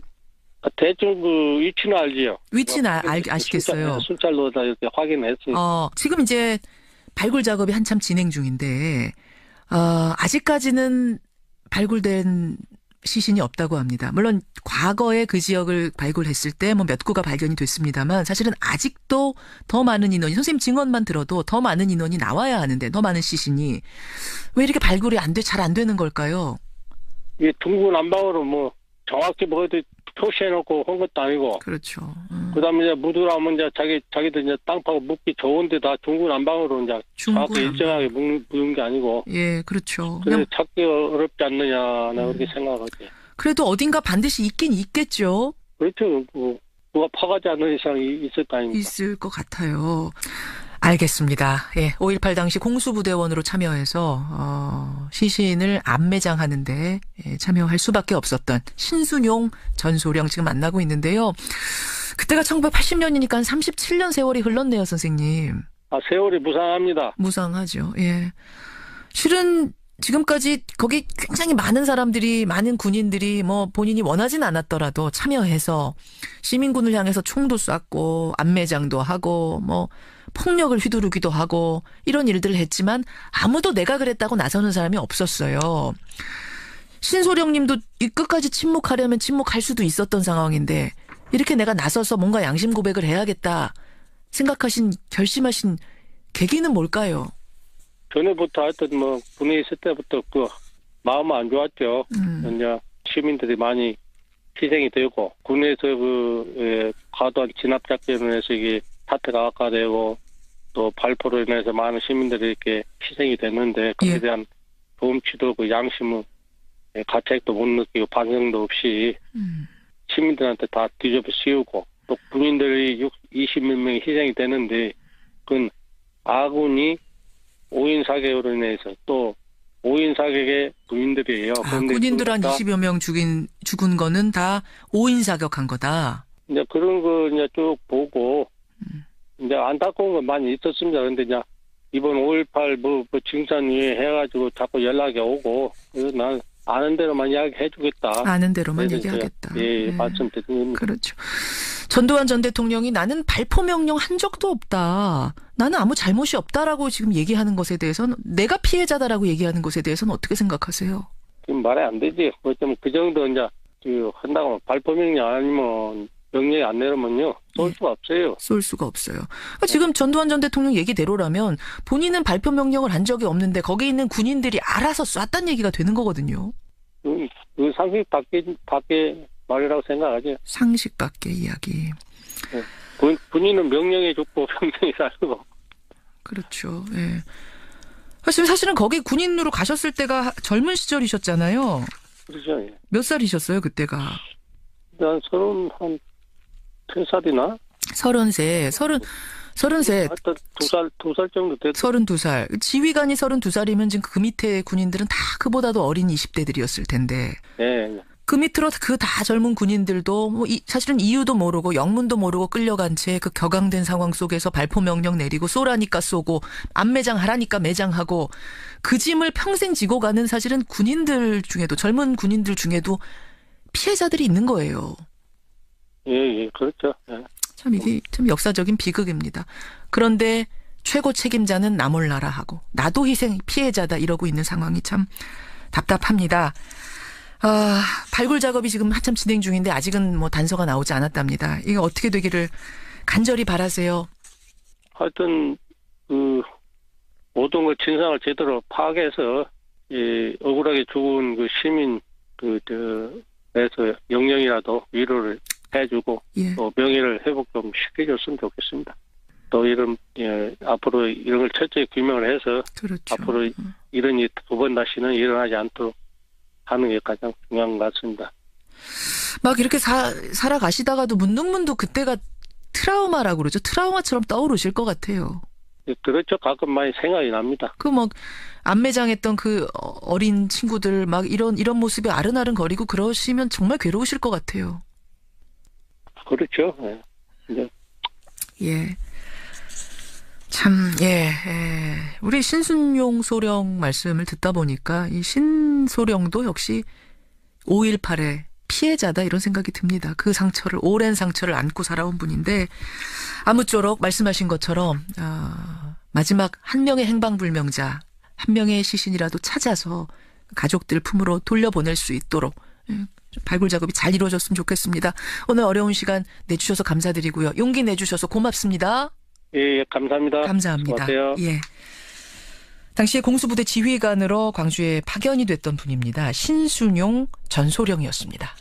대충 그 위치는 알지요. 위치는 아시겠어요. 순찰로 다 이렇게 확인했으니까. 지금 이제 발굴 작업이 한참 진행 중인데 아직까지는 발굴된 시신이 없다고 합니다. 물론 과거에 그 지역을 발굴했을 때 뭐 몇 구가 발견이 됐습니다만 사실은 아직도 더 많은 인원이 선생님 증언만 들어도 더 많은 인원이 나와야 하는데 더 많은 시신이 왜 이렇게 발굴이 잘 안 되는 걸까요? 이게 둥구난방으로 뭐 정확히 뭐 어디 표시해놓고 한 것도 아니고. 그렇죠. 그다음에 이제 묻으라면 이제 자기들 이제 땅 파고 묻기 좋은데 다 중구난방으로 이제 정확히 일정하게 묻는 게 아니고. 예, 그렇죠. 그래서 찾기 어렵지 않느냐, 나 그렇게 생각하지. 그래도 어딘가 반드시 있긴 있겠죠. 그렇죠. 누가 파가지 않는 이상 있을 거 아닙니까? 있을 것 같아요. 알겠습니다. 예, 5.18 당시 공수부대원으로 참여해서 시신을 안매장하는데 참여할 수밖에 없었던 신순용 전소령 지금 만나고 있는데요. 그때가 1980년이니까 한 37년 세월이 흘렀네요, 선생님. 세월이 무상합니다. 무상하죠. 예. 실은 지금까지 거기 굉장히 많은 사람들이, 많은 군인들이 뭐 본인이 원하진 않았더라도 참여해서 시민군을 향해서 총도 쐈고 안매장도 하고 뭐 폭력을 휘두르기도 하고 이런 일들을 했지만 아무도 내가 그랬다고 나서는 사람이 없었어요. 신소령 님도 끝까지 침묵하려면 침묵할 수도 있었던 상황인데 이렇게 내가 나서서 뭔가 양심 고백을 해야겠다 결심하신 계기는 뭘까요? 전에부터 하여튼 뭐 군에 있을 때부터 마음은 안 좋았죠. 이제 시민들이 많이 희생이 되고 군에서 과도한 진압작전을 해서 이게 사태가 악화되고 또 발포로 인해서 많은 시민들이 이렇게 희생이 됐는데 그에 대한 도움치도 양심은 가책도 못 느끼고 반성도 없이 시민들한테 다 뒤집어 씌우고 또 군인들이 20몇 명이 희생이 되는데 그건 아군이 5인 사격으로 인해서 또 5인 사격의 군인들이에요. 군인들 한 20여 명 죽은 거는 다 5인 사격한 거다. 이제 그런 거 이제 쭉 보고 이제 안타까운 건 많이 있었습니다. 그런데 이제 이번 5.18 뭐 증산위에 해가지고 자꾸 연락이 오고 그래서 난 아는 대로만 이야기해주겠다. 아는 대로만 얘기하겠다. 말씀드립니다. 그렇죠. 전두환 전 대통령이 나는 발포 명령 한 적도 없다. 나는 아무 잘못이 없다라고 지금 얘기하는 것에 대해서는 내가 피해자다라고 얘기하는 것에 대해서는 어떻게 생각하세요? 지금 말이 안 되지. 어쩌면 그 정도 이제 한다고 하면 발포 명령 아니면 명령이 안 내려면요. 쏠 수가 없어요. 쏠 수가 없어요. 그러니까 지금 전두환 전 대통령 얘기대로라면 본인은 발포 명령을 한 적이 없는데 거기 있는 군인들이 알아서 쐈다는 얘기가 되는 거거든요. 그 상식 밖에 말이라고 생각하지. 상식 밖의 이야기. 네. 군인은 명령에 죽고 명령에 살고. 그렇죠. 예. 사실은 거기 군인으로 가셨을 때가 젊은 시절이셨잖아요. 그렇죠. 예. 몇 살이셨어요 그때가? 한 33살이나? 33. 하여튼 2살 정도 됐죠. 32살. 지휘관이 32살이면 지금 그 밑에 군인들은 다 그보다도 어린 20대들이었을 텐데. 네. 그 밑으로 그 다 젊은 군인들도 사실은 이유도 모르고 영문도 모르고 끌려간 채 그 격앙된 상황 속에서 발포 명령 내리고 쏘라니까 쏘고 안매장 하라니까 매장하고 그 짐을 평생 지고 가는 사실은 군인들 중에도 젊은 군인들 중에도 피해자들이 있는 거예요. 예, 그렇죠. 예. 참 이게 참 역사적인 비극입니다. 그런데 최고 책임자는 나 몰라라 하고 나도 희생 피해자다 이러고 있는 상황이 참 답답합니다. 발굴 작업이 지금 한참 진행 중인데 아직은 뭐 단서가 나오지 않았답니다. 이게 어떻게 되기를 간절히 바라세요. 하여튼 모든 그 진상을 제대로 파악해서 억울하게 죽은 그 시민 에서 영령이라도 위로를 해주고 예. 또 명예를 회복 좀 시켜줬으면 좋겠습니다. 또 앞으로 이런 걸 철저히 규명을 해서 그렇죠. 앞으로 이런 일이 두 번 다시는 일어나지 않도록 하는 게 가장 중요한 것 같습니다. 막 이렇게 살아가시다가도 문득문득 그때가 트라우마라고 그러죠. 트라우마처럼 떠오르실 것 같아요. 그렇죠. 가끔 많이 생각이 납니다. 안매장했던 그 어린 친구들 막 이런 모습이 아른아른거리고 그러시면 정말 괴로우실 것 같아요. 그렇죠. 네. 네. 예. 참, 우리 신순용 소령 말씀을 듣다 보니까 이 신소령도 역시 5.18의 피해자다 이런 생각이 듭니다. 그 상처를, 오랜 상처를 안고 살아온 분인데 아무쪼록 말씀하신 것처럼 마지막 한 명의 행방불명자, 한 명의 시신이라도 찾아서 가족들 품으로 돌려보낼 수 있도록 발굴 작업이 잘 이루어졌으면 좋겠습니다. 오늘 어려운 시간 내주셔서 감사드리고요. 용기 내주셔서 고맙습니다. 예, 감사합니다. 감사합니다. 수고하세요. 예. 당시에 공수부대 지휘관으로 광주에 파견이 됐던 분입니다. 신순용 전소령이었습니다.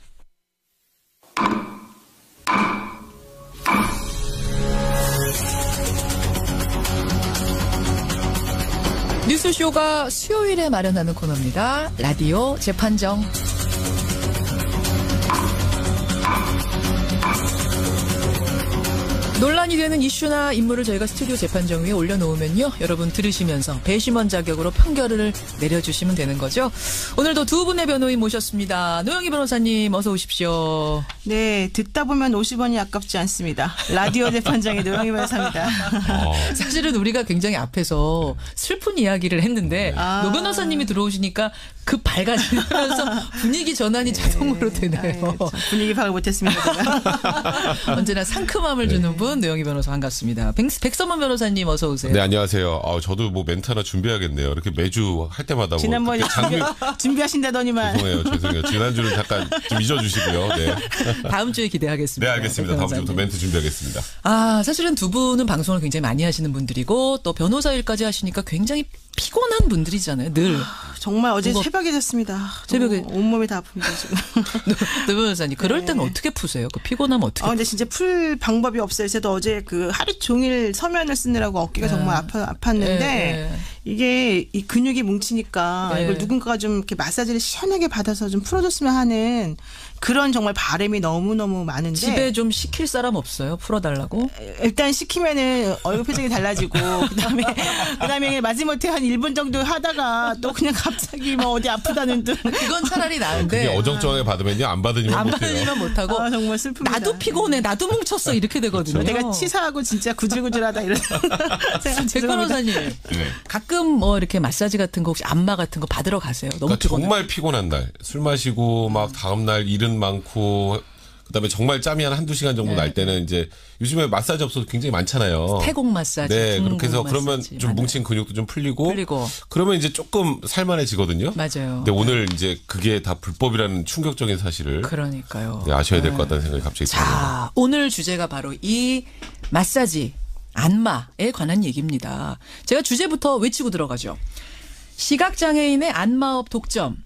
뉴스쇼가 수요일에 마련하는 코너입니다. 라디오 재판정. 논란이 되는 이슈나 인물을 저희가 스튜디오 재판정 위에 올려놓으면요. 여러분 들으시면서 배심원 자격으로 판결을 내려주시면 되는 거죠. 오늘도 두 분의 변호인 모셨습니다. 노영희 변호사님 어서 오십시오. 네. 듣다 보면 50원이 아깝지 않습니다. 라디오 재판장의 노영희 변호사입니다. 사실은 우리가 굉장히 앞에서 슬픈 이야기를 했는데 노 변호사님이 들어오시니까 급 밝아지면서 분위기 전환이 자동으로 되네요. 분위기 파악을 못했습니다. 언제나 상큼함을 주는 분 노영희 변호사 반갑습니다. 백선만 변호사님 어서 오세요. 네, 안녕하세요. 저도 뭐 멘트 하나 준비해야겠네요. 이렇게 매주 할 때마다 지난번에 준비하신다더니만. 죄송해요. 지난주는 잠깐 좀 잊어주시고요. 네. 다음 주에 기대하겠습니다. 네, 알겠습니다. 다음 주부터 멘트 준비하겠습니다. 사실은 두 분은 방송을 굉장히 많이 하시는 분들이고 또 변호사 일까지 하시니까 굉장히 피곤한 분들이잖아요. 늘. 정말 어제 새벽에 잤습니다. 새벽에 온몸이 다 아픕니다 지금. 노 변호사님 그럴 때는 어떻게 푸세요? 그 피곤하면 어떻게? 근데 진짜 풀 방법이 없어요. 저도 어제 그 하루 종일 서면을 쓰느라고 어깨가 정말 아팠는데 이게 이 근육이 뭉치니까 이걸 누군가가 좀 이렇게 마사지를 시원하게 받아서 좀 풀어줬으면 하는 그런 정말 바람이 너무너무 많은데 집에 좀 시킬 사람 없어요? 풀어달라고? 일단 시키면은 얼굴 표정이 달라지고 그다음에 마지못해 한 1분 정도 하다가 또 그냥 갑자기 뭐 어디 아프다는 듯 그건 차라리 나은데 그게 어정쩡하게 받으면요 안 받으니만 못하고 정말 슬픕니다. 나도 피곤해 나도 뭉쳤어 이렇게 되거든요. 그렇죠. 내가 치사하고 진짜 구질구질하다 이런 백 변호사님 가끔 뭐 이렇게 마사지 같은 거 혹시 안마 같은 거 받으러 가세요? 너무 그러니까 정말 피곤한 날 술 마시고 막 다음 날 일은 많고 그다음에 정말 짬이 한 한두 시간 정도 날 때는 이제 요즘에 마사지 업소도 굉장히 많잖아요. 태국 마사지. 네, 그렇게 해서 마사지. 그러면 좀 맞아요. 뭉친 근육도 좀 풀리고 그러면 이제 조금 살만해지거든요. 맞아요. 근데 오늘 이제 그게 다 불법이라는 충격적인 사실을 그러니까요. 네, 아셔야 될 것 같다는 생각이 갑자기 듭니다. 자, 오늘 주제가 바로 이 마사지, 안마에 관한 얘기입니다. 제가 주제부터 외치고 들어가죠. 시각장애인의 안마업 독점.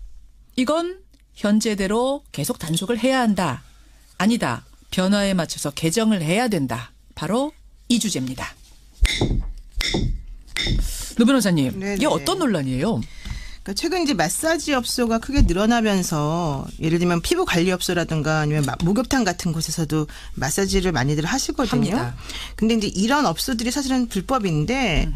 이건 현재대로 계속 단속을 해야 한다. 아니다. 변화에 맞춰서 개정을 해야 된다. 바로 이 주제입니다. 노 변호사님, 네네. 이게 어떤 논란이에요? 그러니까 최근 이제 마사지 업소가 크게 늘어나면서 예를 들면 피부 관리 업소라든가 아니면 목욕탕 같은 곳에서도 마사지를 많이들 하시거든요. 합니다. 근데 이제 이런 업소들이 사실은 불법인데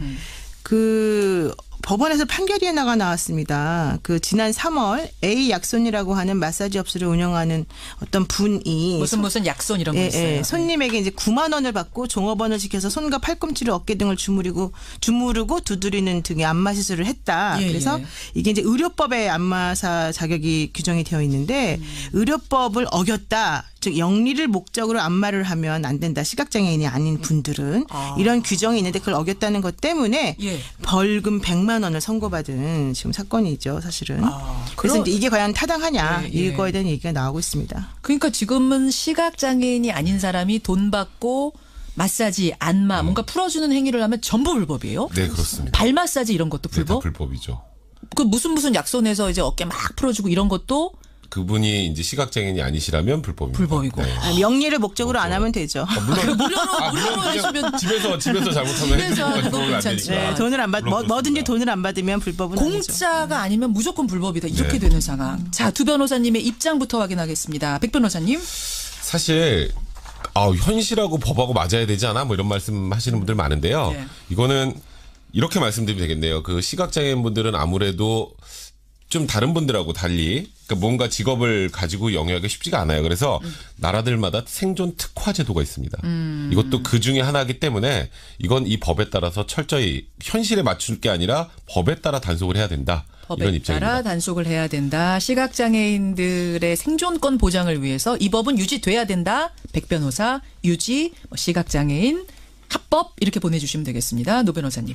그 법원에서 판결이 하나가 나왔습니다. 그 지난 3월 A 약손이라고 하는 마사지 업소를 운영하는 어떤 분이 무슨 약손 이런 거 있어요. 손님에게 이제 9만 원을 받고 종업원을 지켜서 손과 팔꿈치를 어깨 등을 주무르고 두드리는 등의 안마 시술을 했다. 그래서 이게 이제 의료법에 안마사 자격이 규정이 되어 있는데 의료법을 어겼다. 즉 영리를 목적으로 안마를 하면 안 된다. 시각장애인이 아닌 분들은 이런 규정이 있는데 그걸 어겼다는 것 때문에 벌금 100만 원을 선고받은 지금 사건이죠, 사실은. 그래서 이제 이게 과연 타당하냐 이거에 대한 얘기가 나오고 있습니다. 그러니까 지금은 시각장애인이 아닌 사람이 돈 받고 마사지, 안마 뭔가 풀어주는 행위를 하면 전부 불법이에요? 네, 그렇습니다. 발 마사지 이런 것도 불법? 네, 다 불법이죠. 그 무슨 약손에서 이제 어깨 막 풀어주고 이런 것도 그분이 이제 시각장애인이 아니시라면 불법입니다. 불법이고. 네. 영리를 목적으로 안 하면 되죠. 물론 무료로 해주면 집에서 잘못하면 집에서 하는 거 괜찮지. 네, 돈을 안 뭐든지 돈을 안 받으면 불법은 공짜가 아니죠. 아니면 무조건 불법이다. 이렇게 되는 상황. 자, 두 변호사님의 입장부터 확인하겠습니다. 백 변호사님. 사실 현실하고 법하고 맞아야 되지 않아? 뭐 이런 말씀하시는 분들 많은데요. 이거는 이렇게 말씀드리면 되겠네요. 그 시각장애인 분들은 아무래도 좀 다른 분들하고 달리 그러니까 뭔가 직업을 가지고 영위하기 쉽지가 않아요. 그래서 나라들마다 생존 특화 제도가 있습니다. 이것도 그 중에 하나이기 때문에 이건 이 법에 따라서 철저히 현실에 맞출 게 아니라 법에 따라 단속을 해야 된다. 이런 법에 입장입니다. 따라 단속을 해야 된다. 시각장애인들의 생존권 보장을 위해서 이 법은 유지돼야 된다. 백 변호사 유지, 시각장애인 합법 이렇게 보내주시면 되겠습니다. 노 변호사님.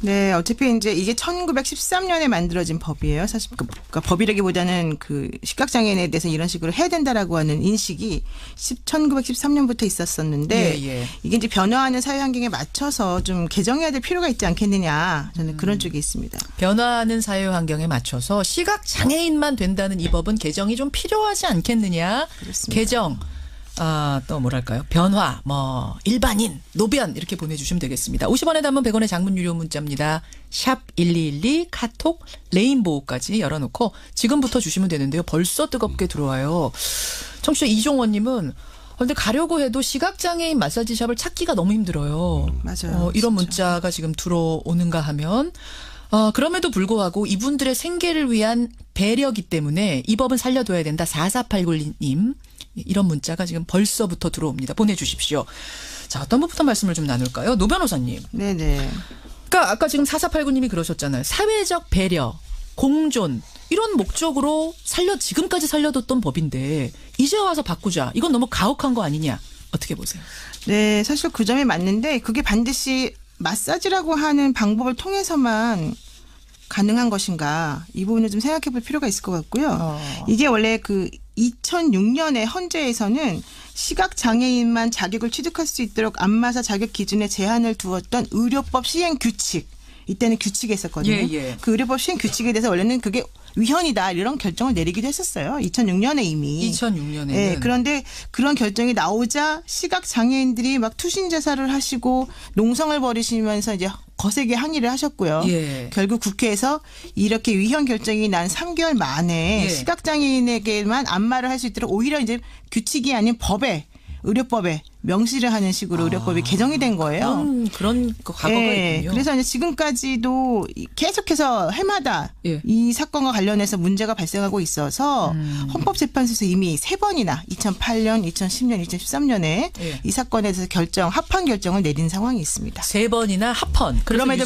네, 어차피 이제 이게 1913년에 만들어진 법이에요. 사실 그러니까 법이라기보다는 그 시각장애인에 대해서 이런 식으로 해야 된다라고 하는 인식이 1913년부터 있었었는데 이게 이제 변화하는 사회 환경에 맞춰서 좀 개정해야 될 필요가 있지 않겠느냐. 저는 그런 쪽에 있습니다. 변화하는 사회 환경에 맞춰서 시각장애인만 된다는 이 법은 개정이 좀 필요하지 않겠느냐. 그렇습니다. 개정. 또 뭐랄까요? 변화, 일반인, 노변 이렇게 보내주시면 되겠습니다. 50원에 담은 100원의 장문 유료 문자입니다. 샵 1212 카톡 레인보우까지 열어놓고 지금부터 주시면 되는데요. 벌써 뜨겁게 들어와요. 청취자 이종원님은 근데 가려고 해도 시각장애인 마사지샵을 찾기가 너무 힘들어요. 맞아요. 이런 문자가 지금 들어오는가 하면 그럼에도 불구하고 이분들의 생계를 위한 배려기 때문에 이 법은 살려둬야 된다. 4489님. 이런 문자가 지금 벌써부터 들어옵니다. 보내주십시오. 자, 어떤 것부터 말씀을 좀 나눌까요? 노 변호사님. 네네. 그러니까 아까 지금 4489님이 그러셨잖아요. 사회적 배려, 공존 이런 목적으로 지금까지 살려뒀던 법인데 이제 와서 바꾸자. 이건 너무 가혹한 거 아니냐. 어떻게 보세요? 네, 사실 그 점이 맞는데 그게 반드시 마사지라고 하는 방법을 통해서만 가능한 것인가 이 부분을 좀 생각해 볼 필요가 있을 것 같고요. 이게 원래 그 2006년에 헌재에서는 시각장애인만 자격을 취득할 수 있도록 안마사 자격 기준에 제한을 두었던 의료법 시행 규칙 이때는 규칙이 있었거든요. 그 의료법 시행 규칙에 대해서 원래는 그게 위헌이다 이런 결정을 내리기도 했었어요. 2006년에 이미. 2006년에는. 네, 그런데 그런 결정이 나오자 시각장애인들이 막 투신제사를 하시고 농성을 벌이시면서 이제 거세게 항의를 하셨고요. 결국 국회에서 이렇게 위헌 결정이 난 3개월 만에 시각장애인에게만 안마를 할 수 있도록 오히려 이제 규칙이 아닌 법에 의료법에 명시를 하는 식으로 의료법이 개정이 된 거예요. 그런 과거가 있군요. 그래서 이제 지금까지도 계속해서 해마다 이 사건과 관련해서 문제가 발생하고 있어서 헌법재판소에서 이미 3번이나 2008년, 2010년, 2013년에 이 사건에 대해서 합헌 결정을 내린 상황이 있습니다. 3번이나 합헌. 그럼에도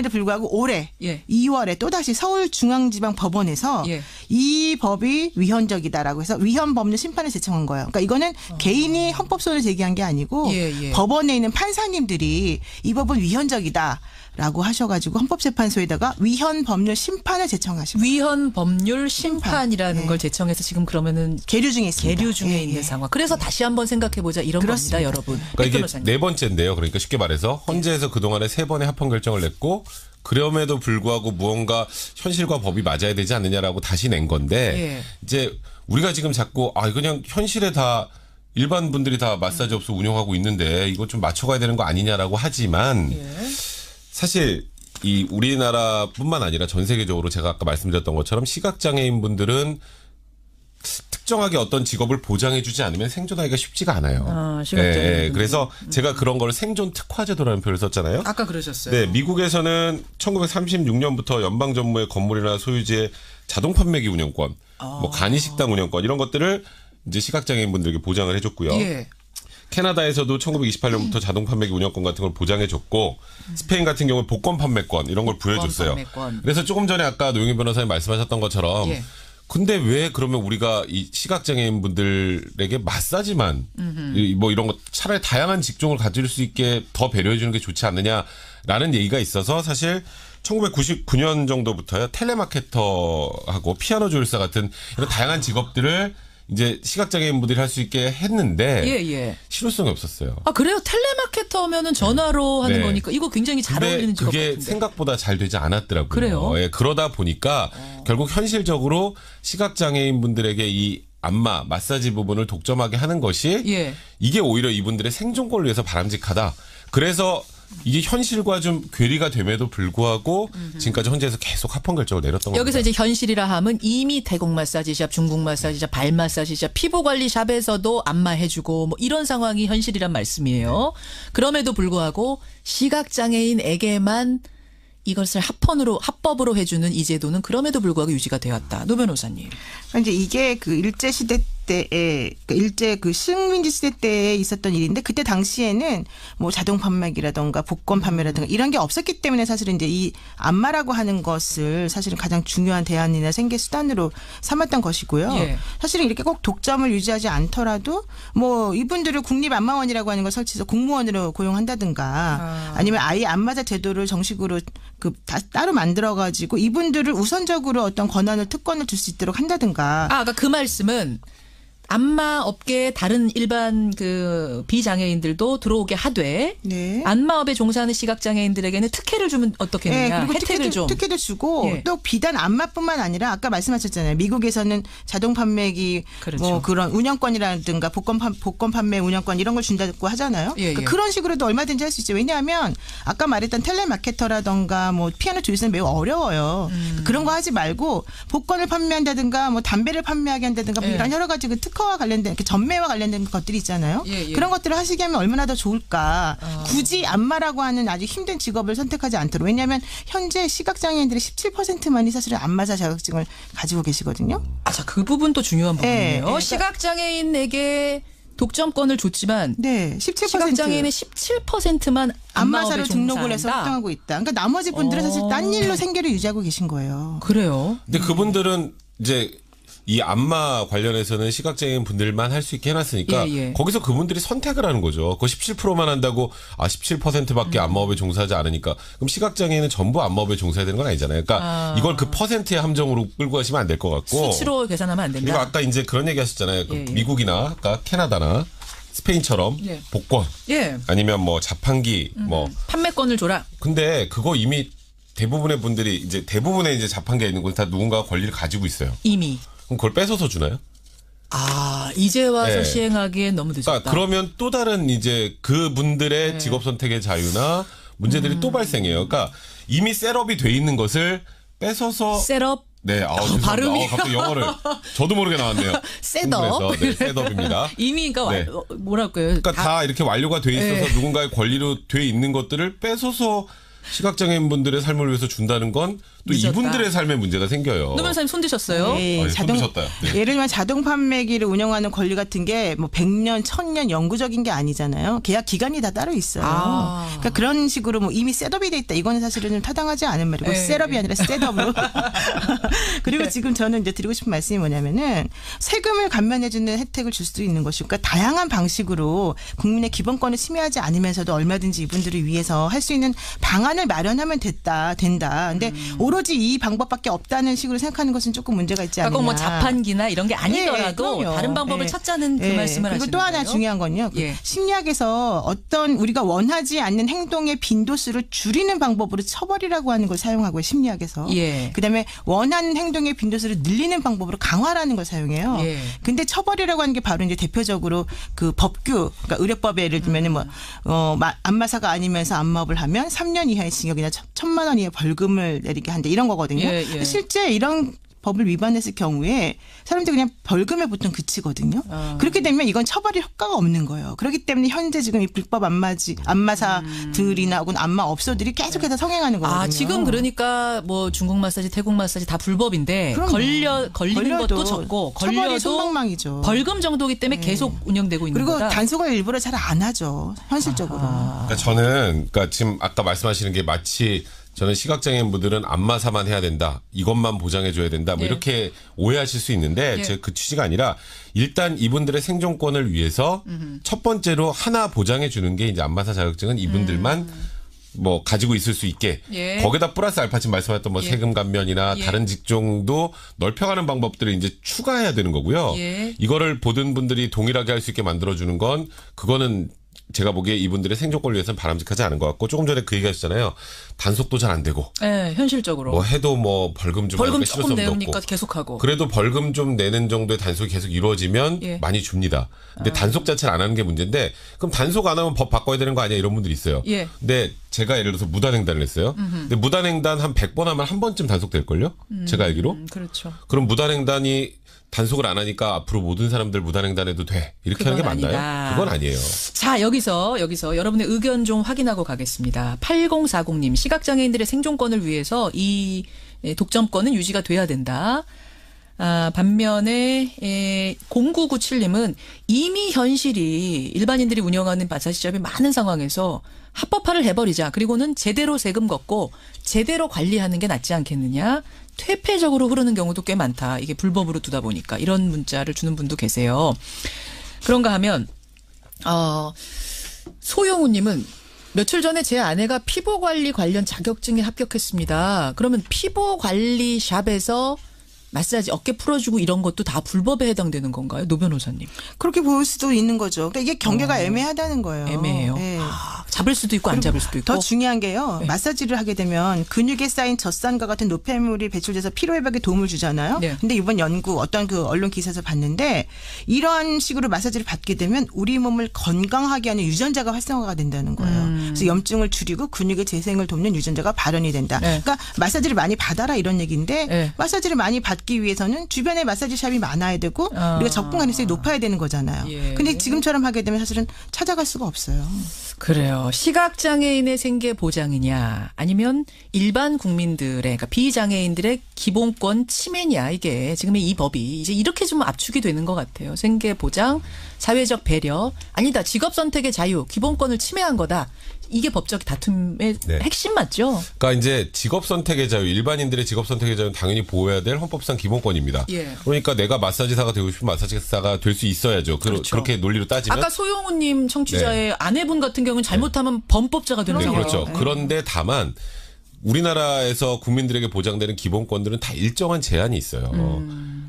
불구하고 올해 2월에 또다시 서울중앙지방법원에서 이 법이 위헌적이다라고 해서 위헌법률 심판을 제청한 거예요. 그러니까 이거는 개인이 헌법소원을 제기한 게 아니고 법원에 있는 판사님들이 이 법은 위헌적이다라고 하셔가지고 헌법재판소에다가 위헌법률 심판을 제청하신 거예요. 위헌법률 심판이라는 걸 제청해서 지금 그러면은 계류 중에 있습니다. 계류 중에 있는 상황. 그래서 다시 한번 생각해보자 이런 그렇습니다. 겁니다, 여러분. 그러니까 이게 4번째인데요. 그러니까 쉽게 말해서 헌재에서 그동안에 3번의 합헌 결정을 냈고 그럼에도 불구하고 무언가 현실과 법이 맞아야 되지 않느냐라고 다시 낸 건데 이제 우리가 지금 자꾸 그냥 현실에 다 일반 분들이 다 마사지 업소 운영하고 있는데 이거 좀 맞춰가야 되는 거 아니냐라고 하지만 사실 이 우리나라뿐만 아니라 전 세계적으로 제가 아까 말씀드렸던 것처럼 시각장애인 분들은 특정하게 어떤 직업을 보장해주지 않으면 생존하기가 쉽지가 않아요. 그래서 제가 그런 걸 생존 특화제도라는 표현을 썼잖아요. 아까 그러셨어요. 네, 미국에서는 1936년부터 연방 정부의 건물이나 소유지의 자동 판매기 운영권, 뭐 간이식당 운영권 이런 것들을 이제 시각장애인 분들에게 보장을 해줬고요. 캐나다에서도 1928년부터 자동 판매기 운영권 같은 걸 보장해줬고 스페인 같은 경우에 복권 판매권 이런 걸 부여해줬어요. 그래서 조금 전에 아까 노영희 변호사님 말씀하셨던 것처럼 근데 왜 그러면 우리가 이 시각장애인 분들에게 마사지만 뭐 이런 거 차라리 다양한 직종을 가질 수 있게 더 배려해 주는 게 좋지 않느냐라는 얘기가 있어서 사실 1999년 정도부터요 텔레마케터하고 피아노 조율사 같은 이런 다양한 직업들을 이제 시각장애인 분들이 할 수 있게 했는데 실효성이 없었어요. 그래요? 텔레마케터면은 전화로 하는 거니까 이거 굉장히 잘 어울리는 직업 같은데. 그게 생각보다 잘 되지 않았더라고요. 그래요? 그러다 보니까 결국 현실적으로 시각장애인 분들에게 이 안마, 마사지 부분을 독점하게 하는 것이 이게 오히려 이분들의 생존권을 위해서 바람직하다. 그래서 이게 현실과 좀 괴리가 됨에도 불구하고 지금까지 헌재에서 계속 합헌 결정을 내렸던 겁니다. 여기서 이제 현실이라 하면 이미 태국 마사지샵, 중국 마사지샵, 발 마사지샵, 피부 관리 샵에서도 안마해주고 뭐 이런 상황이 현실이란 말씀이에요. 그럼에도 불구하고 시각장애인에게만 이것을 합법으로 해주는 이 제도는 그럼에도 불구하고 유지가 되었다. 노 변호사님. 이제 이게 그 일제 시대 때에 일제 그 식민지 시대 때에 있었던 일인데 그때 당시에는 뭐 자동 판매기라던가 복권 판매라든가 이런 게 없었기 때문에 사실은 이제 이 안마라고 하는 것을 사실은 가장 중요한 대안이나 생계 수단으로 삼았던 것이고요. 사실은 이렇게 꼭 독점을 유지하지 않더라도 뭐 이분들을 국립안마원이라고 하는 걸 설치해서 공무원으로 고용한다든가 아니면 아예 안마자 제도를 정식으로 따로 만들어가지고 이분들을 우선적으로 어떤 권한을 특권을 줄 수 있도록 한다든가. 그러니까 그 말씀은 안마 업계에 다른 일반 그 비장애인들도 들어오게 하되 안마업에 종사하는 시각장애인들에게는 특혜를 주면 어떻겠느냐. 그리고 특혜도 주고 또 비단 안마뿐만 아니라 아까 말씀하셨잖아요. 미국에서는 자동 판매기 뭐 그런 운영권이라든가 복권 판매 운영권 이런 걸 준다고 하잖아요. 그러니까 그런 식으로도 얼마든지 할 수 있죠. 왜냐하면 아까 말했던 텔레마케터라든가 뭐 피아노 조율사는 매우 어려워요. 그런 거 하지 말고 복권을 판매한다든가 뭐 담배를 판매하게 한다든가 뭐 이런 여러 가지 특허와 관련된 전매와 관련된 것들이 있잖아요. 그런 것들을 하시게 하면 얼마나 더 좋을까. 굳이 안마라고 하는 아주 힘든 직업을 선택하지 않도록. 왜냐하면 현재 시각장애인들의 17%만이 사실은 안마자 자격증을 가지고 계시거든요. 그 부분도 중요한 부분이에요. 시각장애인에게 독점권을 줬지만 17%. 시각장애인의 17%만 안마사를 등록을 해서 활동하고 있다. 그러니까 나머지 분들은 사실 딴 일로 생계를 유지하고 계신 거예요. 그래요? 근데 그분들은 이제 이 안마 관련해서는 시각장애인 분들만 할 수 있게 해놨으니까 거기서 그분들이 선택을 하는 거죠. 그 17%만 한다고 17%밖에 안마업에 종사하지 않으니까 그럼 시각장애인은 전부 안마업에 종사해야 되는 건 아니잖아요. 그러니까 이걸 그 퍼센트의 함정으로 끌고 가시면 안 될 것 같고 수치로 계산하면 안 된다. 그리고 아까 이제 그런 얘기 하셨잖아요. 미국이나 아까 캐나다나 스페인처럼 복권 아니면 뭐 자판기 뭐 판매권을 줘라. 근데 그거 이미 대부분의 분들이 이제 대부분의 이제 자판기가 있는 곳 다 누군가 권리를 가지고 있어요. 이미. 그럼 그걸 뺏어서 주나요? 이제 와서 시행하기엔 너무 늦었다. 그러면 또 다른 이제 그분들의 직업 선택의 자유나 문제들이 또 발생해요. 그러니까 이미 셋업이 돼 있는 것을 뺏어서 셋업 네, 발음이 갑자기 영어를 저도 모르게 나왔네요. 셋업. 네, 셋업입니다. 이미 네. 뭐랄까요? 그러니까 다 이렇게 완료가 돼 있어서 누군가의 권리로 돼 있는 것들을 뺏어서 시각장애인 분들의 삶을 위해서 준다는 건 또 이분들의 삶에 문제가 생겨요. 노 변호사님 손 드셨어요? 네, 손 드셨다요. 네. 예를 들면 자동 판매기를 운영하는 권리 같은 게 뭐 100년, 1000년 영구적인 게 아니잖아요. 계약 기간이 다 따로 있어요. 그러니까 그런 식으로 뭐 이미 셋업이 돼 있다. 이거는 사실은 좀 타당하지 않은 말이고 셋업이 아니라 셋업으로. 그리고 지금 저는 이제 드리고 싶은 말씀이 뭐냐면은 세금을 감면해주는 혜택을 줄 수도 있는 것이고, 그러니까 다양한 방식으로 국민의 기본권을 침해하지 않으면서도 얼마든지 이분들을 위해서 할 수 있는 방안을 마련하면 된다. 근데 오로지 이 방법밖에 없다는 식으로 생각하는 것은 조금 문제가 있지 않느냐. 뭐 자판기나 이런 게 아니더라도 네, 다른 방법을 찾자는 그 말씀을 하시는 거예요. 그리고 또 하나 중요한 건요. 심리학에서 어떤 우리가 원하지 않는 행동의 빈도수를 줄이는 방법으로 처벌이라고 하는 걸 사용하고요. 심리학에서. 그다음에 원하는 행동의 빈도수를 늘리는 방법으로 강화라는 걸 사용해요. 근데 처벌이라고 하는 게 바로 이제 대표적으로 그 법규, 그러니까 의료법에 예를 들면은 안마사가 아니면서 안마업을 하면 3년 이하의 징역이나 1,000만 원 이하의 벌금을 내리게 한다, 이런 거거든요. 실제 이런 법을 위반했을 경우에 사람들이 그냥 벌금에 보통 그치거든요. 그렇게 되면 이건 처벌이 효과가 없는 거예요. 그렇기 때문에 현재 지금 이 불법 안마사들이나 혹은 안마업소들이 계속해서 성행하는 거거든요. 지금 그러니까 뭐 중국 마사지, 태국 마사지 다 불법인데 걸리는 것도 적고 처벌이 손방망이죠. 벌금 정도이기 때문에 계속 운영되고 있는 거다. 그리고 단속을 일부러 잘 안 하죠. 현실적으로. 그러니까 저는 지금 아까 말씀하시는 게 마치 저는 시각장애인분들은 안마사만 해야 된다, 이것만 보장해줘야 된다, 뭐 이렇게 오해하실 수 있는데 제가 그 취지가 아니라 일단 이분들의 생존권을 위해서 첫 번째로 하나 보장해주는 게 이제 안마사 자격증은 이분들만 뭐 가지고 있을 수 있게 거기다 플러스 알파 지금 말씀하셨던 뭐 세금 감면이나 다른 직종도 넓혀가는 방법들을 이제 추가해야 되는 거고요. 이거를 모든 분들이 동일하게 할 수 있게 만들어주는 건 그거는 제가 보기에 이분들의 생존권을 위해서는 바람직하지 않은 것 같고, 조금 전에 그 얘기 하셨잖아요. 단속도 잘 안 되고. 현실적으로. 뭐 해도 뭐 벌금 조금 내니까 계속하고. 그래도 벌금 좀 내는 정도의 단속이 계속 이루어지면 많이 줍니다. 근데 단속 자체를 안 하는 게 문제인데, 그럼 단속 안 하면 법 바꿔야 되는 거 아니야, 이런 분들이 있어요. 근데 제가 예를 들어서 무단횡단을 했어요. 근데 무단횡단 한 100번 하면 한 번쯤 단속될걸요? 제가 알기로. 그렇죠. 그럼 무단횡단이 단속을 안 하니까 앞으로 모든 사람들 무단횡단해도 돼, 이렇게 하는 게 맞나요? 그건 아니에요. 자, 여기서 여러분의 의견 좀 확인하고 가겠습니다. 8040님, 시각장애인들의 생존권을 위해서 이 독점권은 유지가 돼야 된다. 반면에 0997님은 이미 현실이 일반인들이 운영하는 마사지샵이 많은 상황에서 합법화를 해버리자. 그리고는 제대로 세금 걷고 제대로 관리하는 게 낫지 않겠느냐. 퇴폐적으로 흐르는 경우도 꽤 많다. 이게 불법으로 두다 보니까. 이런 문자를 주는 분도 계세요. 그런가 하면 소영우님은 며칠 전에 제 아내가 피부관리 관련 자격증에 합격했습니다. 그러면 피부관리 샵에서 마사지 어깨 풀어주고 이런 것도 다 불법에 해당되는 건가요? 노 변호사님. 그렇게 볼 수도 있는 거죠. 그러니까 이게 경계가 애매하다는 거예요. 애매해요. 잡을 수도 있고 안 잡을 수도 있고. 더 중요한 게요. 마사지를 하게 되면 근육에 쌓인 젖산과 같은 노폐물이 배출돼서 피로회복에 도움을 주잖아요. 근데 이번 연구 어떤 그 언론 기사에서 봤는데, 이러한 식으로 마사지를 받게 되면 우리 몸을 건강하게 하는 유전자가 활성화가 된다는 거예요. 그래서 염증을 줄이고 근육의 재생을 돕는 유전자가 발현이 된다. 그러니까 마사지를 많이 받아라, 이런 얘기인데 마사지를 많이 받기 위해서는 주변에 마사지 샵이 많아야 되고 우리가 접근 가능성이 높아야 되는 거잖아요. 근데 지금처럼 하게 되면 사실은 찾아갈 수가 없어요. 그래요. 시각장애인의 생계 보장이냐, 아니면 일반 국민들의, 그러니까 비장애인들의 기본권 침해냐, 이게 지금의 이 법이 이제 이렇게 좀 압축이 되는 것 같아요. 생계 보장, 사회적 배려, 아니다, 직업 선택의 자유, 기본권을 침해한 거다. 이게 법적 다툼의 핵심 맞죠? 그러니까 이제 직업 선택의 자유, 일반인들의 직업 선택의 자유는 당연히 보호해야 될 헌법상 기본권입니다. 그러니까 내가 마사지사가 되고 싶으면 마사지사가 될 수 있어야죠. 그렇게 논리로 따지면. 아까 소영우님 청취자의 아내분 같은 경우는 잘못하면 범법자가 되는 거예요. 그렇죠. 그런데 다만 우리나라에서 국민들에게 보장되는 기본권들은 다 일정한 제한이 있어요.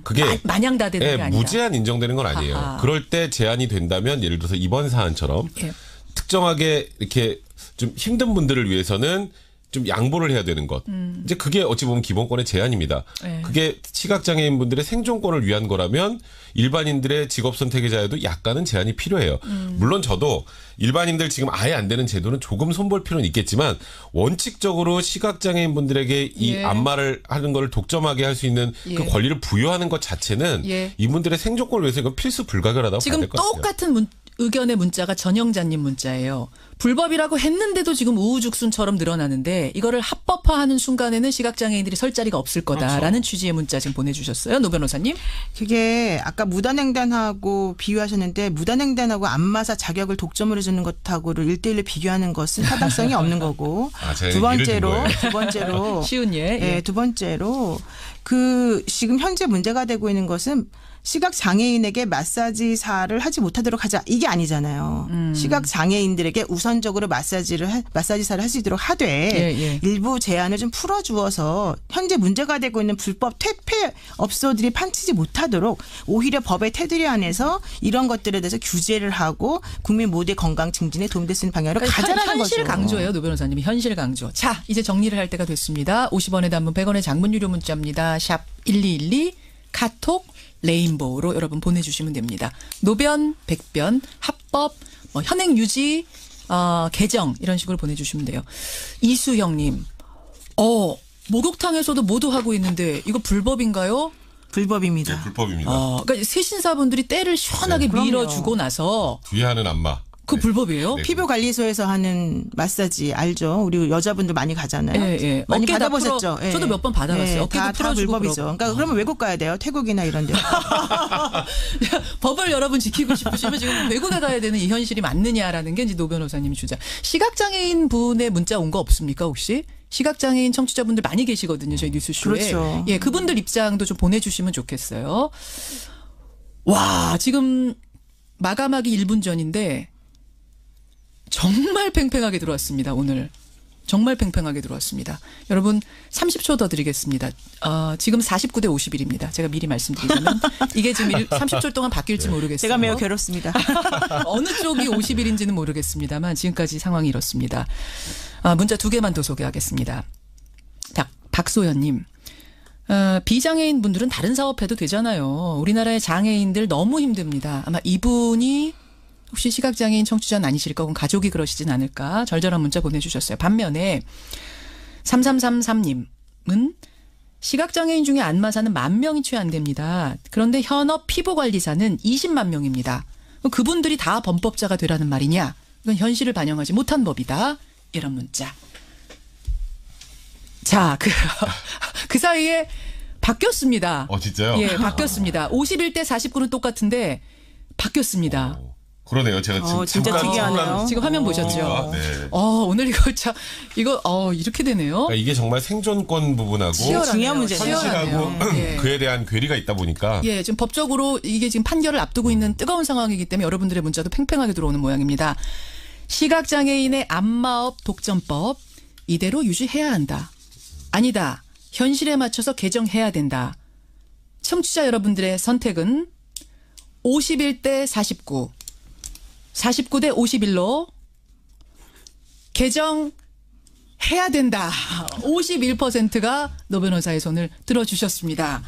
그게 마냥 다 되는 게 아니라. 무제한 인정되는 건 아니에요. 그럴 때 제한이 된다면, 예를 들어서 이번 사안처럼 특정하게 이렇게 좀 힘든 분들을 위해서는 좀 양보를 해야 되는 것. 이제 그게 어찌 보면 기본권의 제한입니다. 네. 그게 시각장애인분들의 생존권을 위한 거라면 일반인들의 직업 선택의 자유도 약간은 제한이 필요해요. 물론 저도 일반인들 지금 아예 안 되는 제도는 조금 손볼 필요는 있겠지만 원칙적으로 시각장애인분들에게 이 예. 안마를 하는 걸 독점하게 할 수 있는 예. 그 권리를 부여하는 것 자체는 예. 이분들의 생존권을 위해서 이건 필수 불가결하다고 봐야 지금 될 것 같아요. 똑같은 의견의 문자가 전영자님 문자예요. 불법이라고 했는데도 지금 우후죽순처럼 늘어나는데 이거를 합법화하는 순간에는 시각장애인들이 설 자리가 없을 거다라는 그렇죠. 취지의 문자 지금 보내주셨어요. 노 변호사님. 그게 아까 무단횡단하고 비유하셨는데 무단횡단하고 안마사 자격을 독점을 해주는 것하고를 1대1로 비교하는 것은 타당성이 없는 거고 제가 두 번째로 거예요. 쉬운 예. 네, 두 번째로 그 지금 현재 문제가 되고 있는 것은 시각 장애인에게 마사지사를 하지 못하도록 하자 이게 아니잖아요. 시각 장애인들에게 우선적으로 마사지사를 할 수 있도록 하되 예. 일부 제한을 좀 풀어주어서 현재 문제가 되고 있는 불법 퇴폐 업소들이 판치지 못하도록 오히려 법의 테두리 안에서 이런 것들에 대해서 규제를 하고 국민 모두의 건강 증진에 도움될 수 있는 방향으로 가자라는 거죠. 현실 강조예요. 노 변호사님이 현실 강조. 자, 이제 정리를 할 때가 됐습니다. 50원의 단문 100원의 장문 유료 문자입니다. 샵 1212 카톡 레인보우로 여러분 보내주시면 됩니다. 노변, 백변, 합법, 현행 유지, 개정 이런 식으로 보내주시면 돼요. 이수형님, 목욕탕에서도 모두 하고 있는데 이거 불법인가요? 불법입니다. 네, 불법입니다. 그러니까 세신사분들이 때를 시원하게 네, 밀어주고 나서 뒤에 하는 안마. 그 불법이에요? 네. 피부관리소에서 하는 마사지 알죠? 우리 여자분들 많이 가잖아요. 예. 많이 어깨 다 받아보셨죠? 풀어, 저도 몇 번 받아봤어요. 어깨도 다 풀어주고 불법이죠. 그러고. 그러니까 그러면 외국 가야 돼요. 태국이나 이런 데. 법을 여러분 지키고 싶으시면 지금 외국에 가야 되는 이 현실이 맞느냐라는 게 이제 노 변호사님이 주장. 시각장애인 분의 문자 온 거 없습니까 혹시? 시각장애인 청취자분들 많이 계시거든요. 저희 뉴스쇼에. 그렇죠. 예, 그분들 입장도 좀 보내주시면 좋겠어요. 와, 지금 마감하기 1분 전인데 정말 팽팽하게 들어왔습니다. 오늘. 정말 팽팽하게 들어왔습니다. 여러분 30초 더 드리겠습니다. 지금 49대 51입니다. 제가 미리 말씀드리자면 이게 지금 30초 동안 바뀔지 모르겠어요. 제가 매우 괴롭습니다. 어느 쪽이 51인지는 모르겠습니다만 지금까지 상황이 이렇습니다. 문자 2개만 더 소개하겠습니다. 박소연님. 비장애인 분들은 다른 사업해도 되잖아요. 우리나라의 장애인들 너무 힘듭니다. 아마 이분이 혹시 시각장애인 청취자는 아니실까 혹은 가족이 그러시진 않을까 절절한 문자 보내주셨어요. 반면에 3333님은 시각장애인 중에 안마사는 10,000명이 채 안 됩니다. 그런데 현업 피부관리사는 20만 명입니다. 그분들이 다 범법자가 되라는 말이냐? 이건 현실을 반영하지 못한 법이다. 이런 문자. 자, 그 사이에 바뀌었습니다. 진짜요? 예, 바뀌었습니다. 51대 49는 똑같은데 바뀌었습니다. 그러네요. 제가 지금 진짜 특이하네요. 지금 화면 보셨죠? 네. 오늘 이거 이렇게 되네요. 그러니까 이게 정말 생존권 부분하고 중요한 문제네요. 현실하고 예. 그에 대한 괴리가 있다 보니까 예, 지금 법적으로 이게 지금 판결을 앞두고 있는 뜨거운 상황이기 때문에 여러분들의 문자도 팽팽하게 들어오는 모양입니다. 시각장애인의 안마업 독점법 이대로 유지해야 한다. 아니다. 현실에 맞춰서 개정해야 된다. 청취자 여러분들의 선택은 51대 49. 49대 51로 개정해야 된다. 51%가 노 변호사의 손을 들어주셨습니다.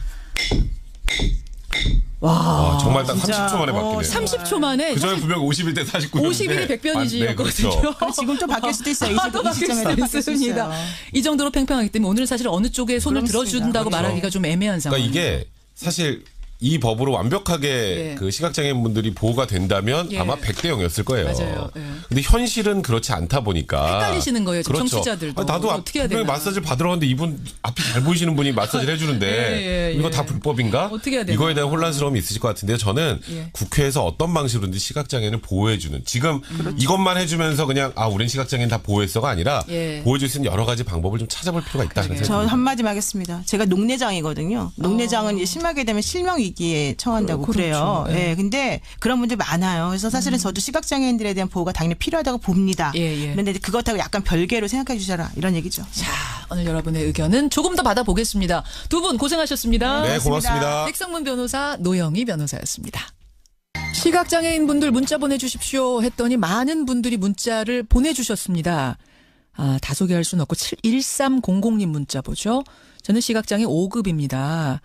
와, 정말 딱 30초 만에 바뀌네요. 30초 만에. 그 전에 분명 51대 49. 51이 100변이지였거든요. 그렇죠. 지금 좀 바뀔 수도 있어요. 바뀔 수도 있습니다. 이 정도로 팽팽하기 때문에 오늘 사실 어느 쪽에 손을 들어준다고 그렇죠. 말하기가 좀 애매한 상황. 그러니까 이게 사실 이 법으로 완벽하게 그 시각장애인분들이 보호가 된다면 아마 100대 0이었을 거예요. 맞아요. 근데 현실은 그렇지 않다 보니까 헷갈리시는 거예요. 그렇죠. 청취자들도. 나도 어떻게 해야 되나. 마사지 받으러 갔는데 이분 앞이 잘 보이시는 분이 마사지를 해주는데 이거 다 불법인가? 어떻게 해야 되나. 이거에 대한 혼란스러움이 있으실 것 같은데 저는 국회에서 어떤 방식으로든지 시각장애인을 보호해주는 지금 이것만 해주면서 그냥 우린 시각장애인 다 보호했어가 아니라 보호해줄 수 있는 여러 가지 방법을 좀 찾아볼 필요가 있다. 저 한마디만 하겠습니다. 제가 녹내장이거든요. 녹내장은 이제 심하게 되면 실명 위기에 처한다고 그래요. 예. 근데 그런 분들 많아요. 그래서 사실은 저도 시각장애인들에 대한 보호가 당연히 필요하다고 봅니다. 그런데 그것하고 약간 별개로 생각해 주셔라 이런 얘기죠. 자, 오늘 여러분의 의견은 조금 더 받아보겠습니다. 두 분 고생하셨습니다. 네, 고맙습니다. 백성문 변호사, 노영희 변호사였습니다. 시각장애인 분들 문자 보내주십시오 했더니 많은 분들이 문자를 보내주셨습니다. 다 소개할 수는 없고 1300님 문자 보죠. 저는 시각장애 5급입니다.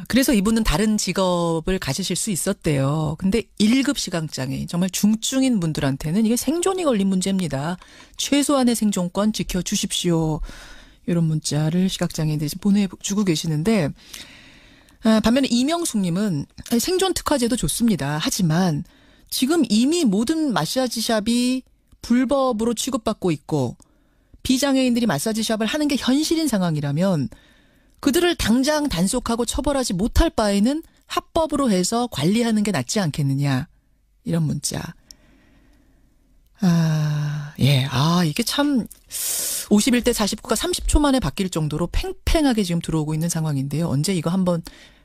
그래서 이분은 다른 직업을 가지실 수 있었대요. 근데 1급 시각장애인, 정말 중증인 분들한테는 이게 생존이 걸린 문제입니다. 최소한의 생존권 지켜주십시오. 이런 문자를 시각장애인들이 보내주고 계시는데, 반면에 이명숙님은 생존 특화제도 좋습니다. 하지만 지금 이미 모든 마사지샵이 불법으로 취급받고 있고 비장애인들이 마사지샵을 하는 게 현실인 상황이라면 그들을 당장 단속하고 처벌하지 못할 바에는 합법으로 해서 관리하는 게 낫지 않겠느냐. 이런 문자. 이게 참 51대 49가 30초 만에 바뀔 정도로 팽팽하게 지금 들어오고 있는 상황인데요. 언제 이거 한번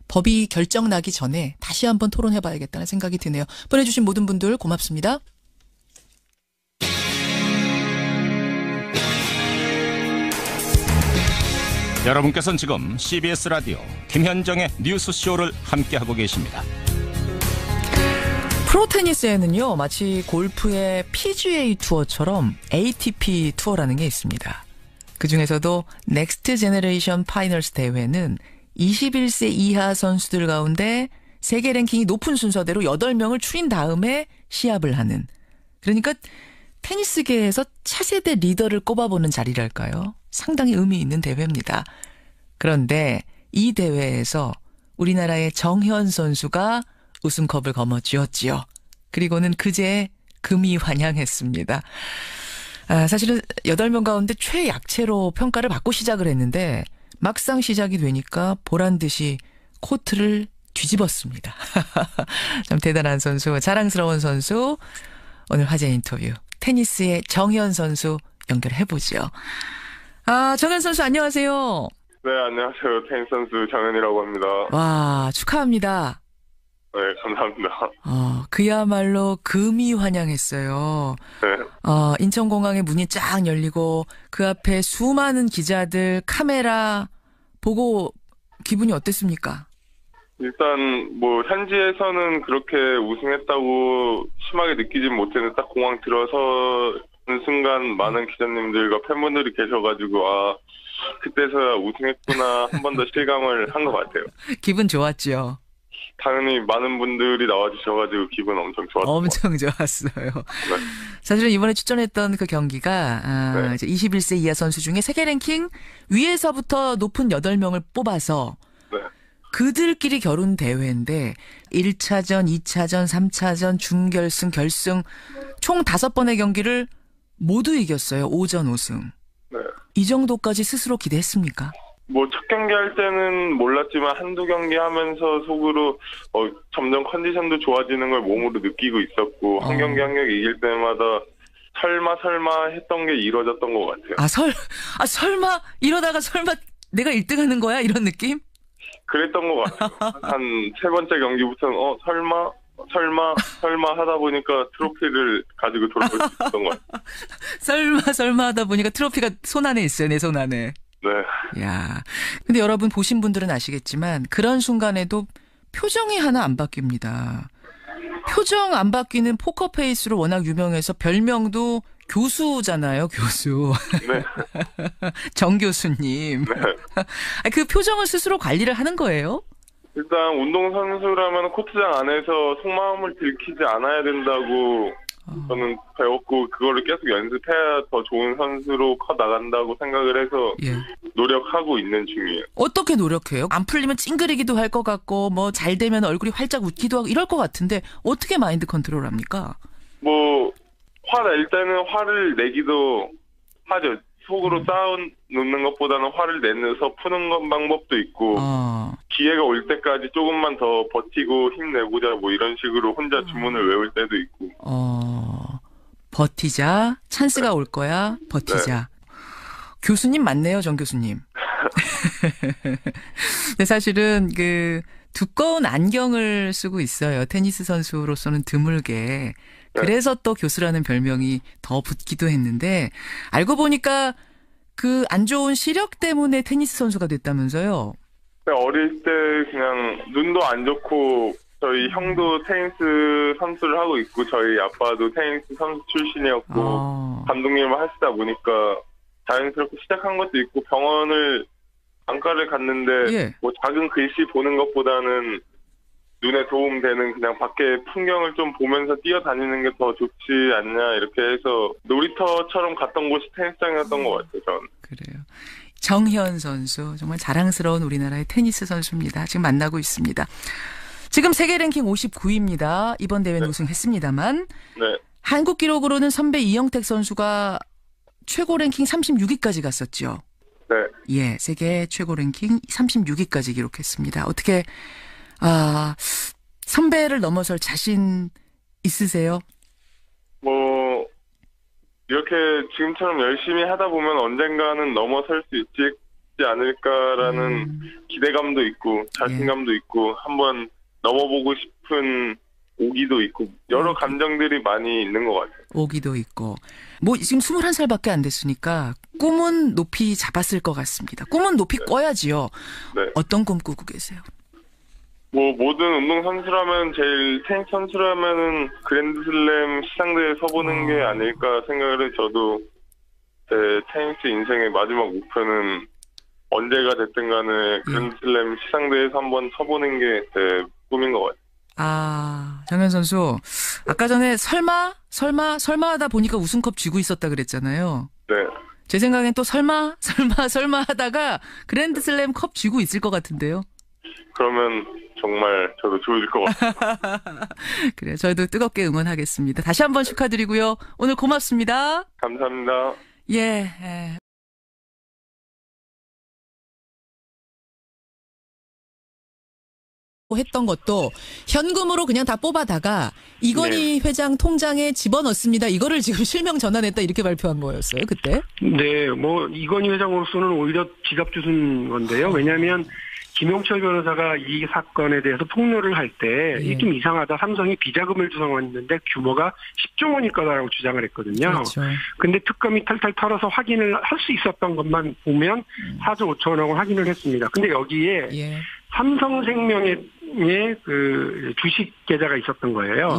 법이 결정 나기 전에 다시 한번 토론해봐야겠다는 생각이 드네요. 보내주신 모든 분들 고맙습니다. 여러분께서는 지금 CBS 라디오 김현정의 뉴스쇼를 함께하고 계십니다. 프로테니스에는요, 마치 골프의 PGA 투어처럼 ATP 투어라는 게 있습니다. 그중에서도 넥스트 제너레이션 파이널스 대회는 21세 이하 선수들 가운데 세계 랭킹이 높은 순서대로 8명을 추린 다음에 시합을 하는, 그러니까 테니스계에서 차세대 리더를 꼽아보는 자리랄까요? 상당히 의미 있는 대회입니다. 그런데 이 대회에서 우리나라의 정현 선수가 우승컵을 거머쥐었지요. 그리고는 그제 금이 환영했습니다. 사실은 8명 가운데 최약체로 평가를 받고 시작을 했는데 막상 시작이 되니까 보란듯이 코트를 뒤집었습니다. 참 대단한 선수, 자랑스러운 선수. 오늘 화제 인터뷰 테니스의 정현 선수 연결해보죠. 정현 선수 안녕하세요. 네, 안녕하세요. 테니스 선수 정현이라고 합니다. 와, 축하합니다. 네, 감사합니다. 그야말로 금이 환영했어요. 네. 인천공항에 문이 쫙 열리고 그 앞에 수많은 기자들, 카메라 보고 기분이 어땠습니까? 일단 현지에서는 그렇게 우승했다고 심하게 느끼진 못했는데 딱 공항 들어서는 순간 많은 기자님들과 팬분들이 계셔가지고 그때서야 우승했구나 한 번 더 실감을 한 것 같아요. 기분 좋았죠? 당연히 많은 분들이 나와주셔가지고 기분 엄청 좋았어요. 엄청 좋았어요. 네. 사실은 이번에 출전했던 그 경기가 이제 21세 이하 선수 중에 세계 랭킹 위에서부터 높은 8명을 뽑아서 그들끼리 겨룬 대회인데 1차전, 2차전, 3차전, 준결승, 결승 총 5번의 경기를 모두 이겼어요. 5전 5승. 네. 이 정도까지 스스로 기대했습니까? 첫 경기 할 때는 몰랐지만 한두 경기 하면서 속으로 점점 컨디션도 좋아지는 걸 몸으로 느끼고 있었고 한 경기 한 경기 이길 때마다 설마 했던 게 이루어졌던 것 같아요. 설마 이러다가 설마 내가 1등 하는 거야? 이런 느낌? 그랬던 것 같아요. 한 3번째 경기부터는 설마 하다 보니까 트로피를 가지고 돌아올 수 있었던 것 같아요. 설마 하다 보니까 트로피가 손 안에 있어요. 내 손 안에. 네. 야, 근데 여러분 보신 분들은 아시겠지만 그런 순간에도 표정이 하나 안 바뀝니다. 표정 안 바뀌는 포커페이스로 워낙 유명해서 별명도 교수잖아요, 교수. 네. 정 교수님. 네. 그 표정을 스스로 관리를 하는 거예요? 일단 운동선수라면 코트장 안에서 속마음을 들키지 않아야 된다고 저는 배웠고 그거를 계속 연습해야 더 좋은 선수로 커나간다고 생각을 해서 노력하고 있는 중이에요. 어떻게 노력해요? 안 풀리면 찡그리기도 할 것 같고 잘 되면 얼굴이 활짝 웃기도 하고 이럴 것 같은데 어떻게 마인드 컨트롤 합니까? 화 낼 때는 화를 내기도 하죠. 속으로 쌓아놓는 것보다는 화를 내서 푸는 건 방법도 있고 기회가 올 때까지 조금만 더 버티고 힘내보자 이런 식으로 혼자 주문을 외울 때도 있고. 버티자. 찬스가 올 거야. 버티자. 네. 교수님 맞네요, 정 교수님. 근데 사실은 두꺼운 안경을 쓰고 있어요. 테니스 선수로서는 드물게. 그래서 또 교수라는 별명이 더 붙기도 했는데 알고 보니까 그 안 좋은 시력 때문에 테니스 선수가 됐다면서요? 어릴 때 그냥 눈도 안 좋고 저희 형도 테니스 선수를 하고 있고 저희 아빠도 테니스 선수 출신이었고 감독님을 하시다 보니까 자연스럽게 시작한 것도 있고 병원을 안과를 갔는데 예. 뭐 작은 글씨 보는 것보다는 눈에 도움되는 그냥 밖에 풍경을 좀 보면서 뛰어다니는 게 더 좋지 않냐 이렇게 해서 놀이터처럼 갔던 곳이 테니스장이었던 것 같아요. 저는. 그래요. 정현 선수 정말 자랑스러운 우리나라의 테니스 선수입니다. 지금 만나고 있습니다. 지금 세계 랭킹 59위입니다. 이번 대회는 우승했습니다만 네. 한국 기록으로는 선배 이영택 선수가 최고 랭킹 36위까지 갔었죠. 네. 예, 세계 최고 랭킹 36위까지 기록했습니다. 어떻게 선배를 넘어설 자신 있으세요? 뭐 이렇게 지금처럼 열심히 하다 보면 언젠가는 넘어설 수 있지 않을까라는 기대감도 있고 자신감도 있고 한번 넘어보고 싶은 오기도 있고 여러 감정들이 많이 있는 것 같아요. 오기도 있고. 뭐 지금 21살밖에 안 됐으니까 꿈은 높이 잡았을 것 같습니다. 꿈은 높이 꿔야지요. 네. 어떤 꿈 꾸고 계세요? 뭐 모든 운동 선수라면 제일 테니스 선수라면은 그랜드슬램 시상대에 서보는 게 아닐까 생각을 해. 저도 제 테니스 인생의 마지막 목표는 언제가 됐든 간에 그랜드슬램 시상대에서 한번 서보는 게 제 꿈인 것 같아요. 정현 선수 아까 전에 설마 하다 보니까 우승컵 쥐고 있었다 그랬잖아요. 네. 제 생각엔 또 설마 하다가 그랜드슬램 컵 쥐고 있을 것 같은데요. 그러면 정말 저도 좋을 것 같아요. 그래요. 저희도 뜨겁게 응원하겠습니다. 다시 한번 축하드리고요. 오늘 고맙습니다. 감사합니다. 예. 했던 것도 현금으로 그냥 다 뽑아다가 이건희 회장 통장에 집어넣습니다. 이거를 지금 실명 전환했다 이렇게 발표한 거였어요, 그때? 네, 뭐 이건희 회장으로서는 오히려 지갑 주순 건데요. 왜냐하면 김용철 변호사가 이 사건에 대해서 폭로를 할 때 이게 좀 이상하다. 삼성이 비자금을 주성했는데 규모가 10조 원일 거다라고 주장을 했거든요. 그렇죠. 근데 특검이 탈탈 털어서 확인을 할 수 있었던 것만 보면 4조 5천억을 확인을 했습니다. 근데 여기에 삼성생명의 그 주식 계좌가 있었던 거예요.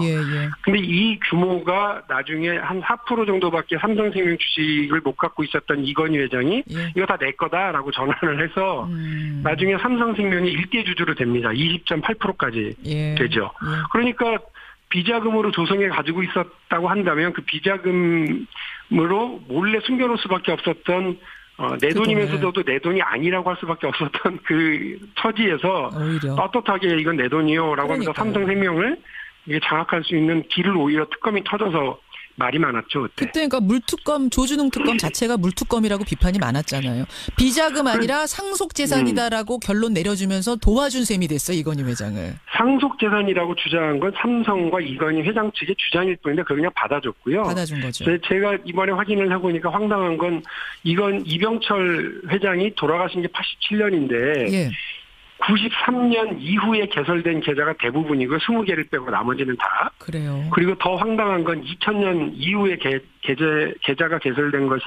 근데 이 규모가 나중에 한 4% 정도밖에 삼성생명 주식을 못 갖고 있었던 이건희 회장이 이거 다 내 거다라고 전환을 해서 나중에 삼성생명이 일대 주주로 됩니다. 20.8%까지 되죠. 그러니까 비자금으로 조성해 가지고 있었다고 한다면 그 비자금으로 몰래 숨겨놓을 수밖에 없었던 내 돈이면서도 내 돈이 아니라고 할 수밖에 없었던 그 처지에서 오히려. 떳떳하게 이건 내 돈이요라고 하면서 삼성생명을 이게 장악할 수 있는 길을 오히려 특검이 터져서 말이 많았죠. 그때 그러니까 물특검 조준웅 특검 자체가 물특검이라고 비판이 많았잖아요. 비자금 아니라 상속재산이다라고 결론 내려주면서 도와준 셈이 됐어요. 이건희 회장을. 상속재산이라고 주장한 건 삼성과 이건희 회장 측의 주장일 뿐인데 그걸 그냥 받아줬고요. 받아준 거죠. 제가 이번에 확인을 해보니까 황당한 건 이건 이병철 회장이 돌아가신 게 87년인데 93년 이후에 개설된 계좌가 대부분이고 20개를 빼고 나머지는 다. 그래요. 그리고 더 황당한 건 2000년 이후에 계좌가 개설된 것이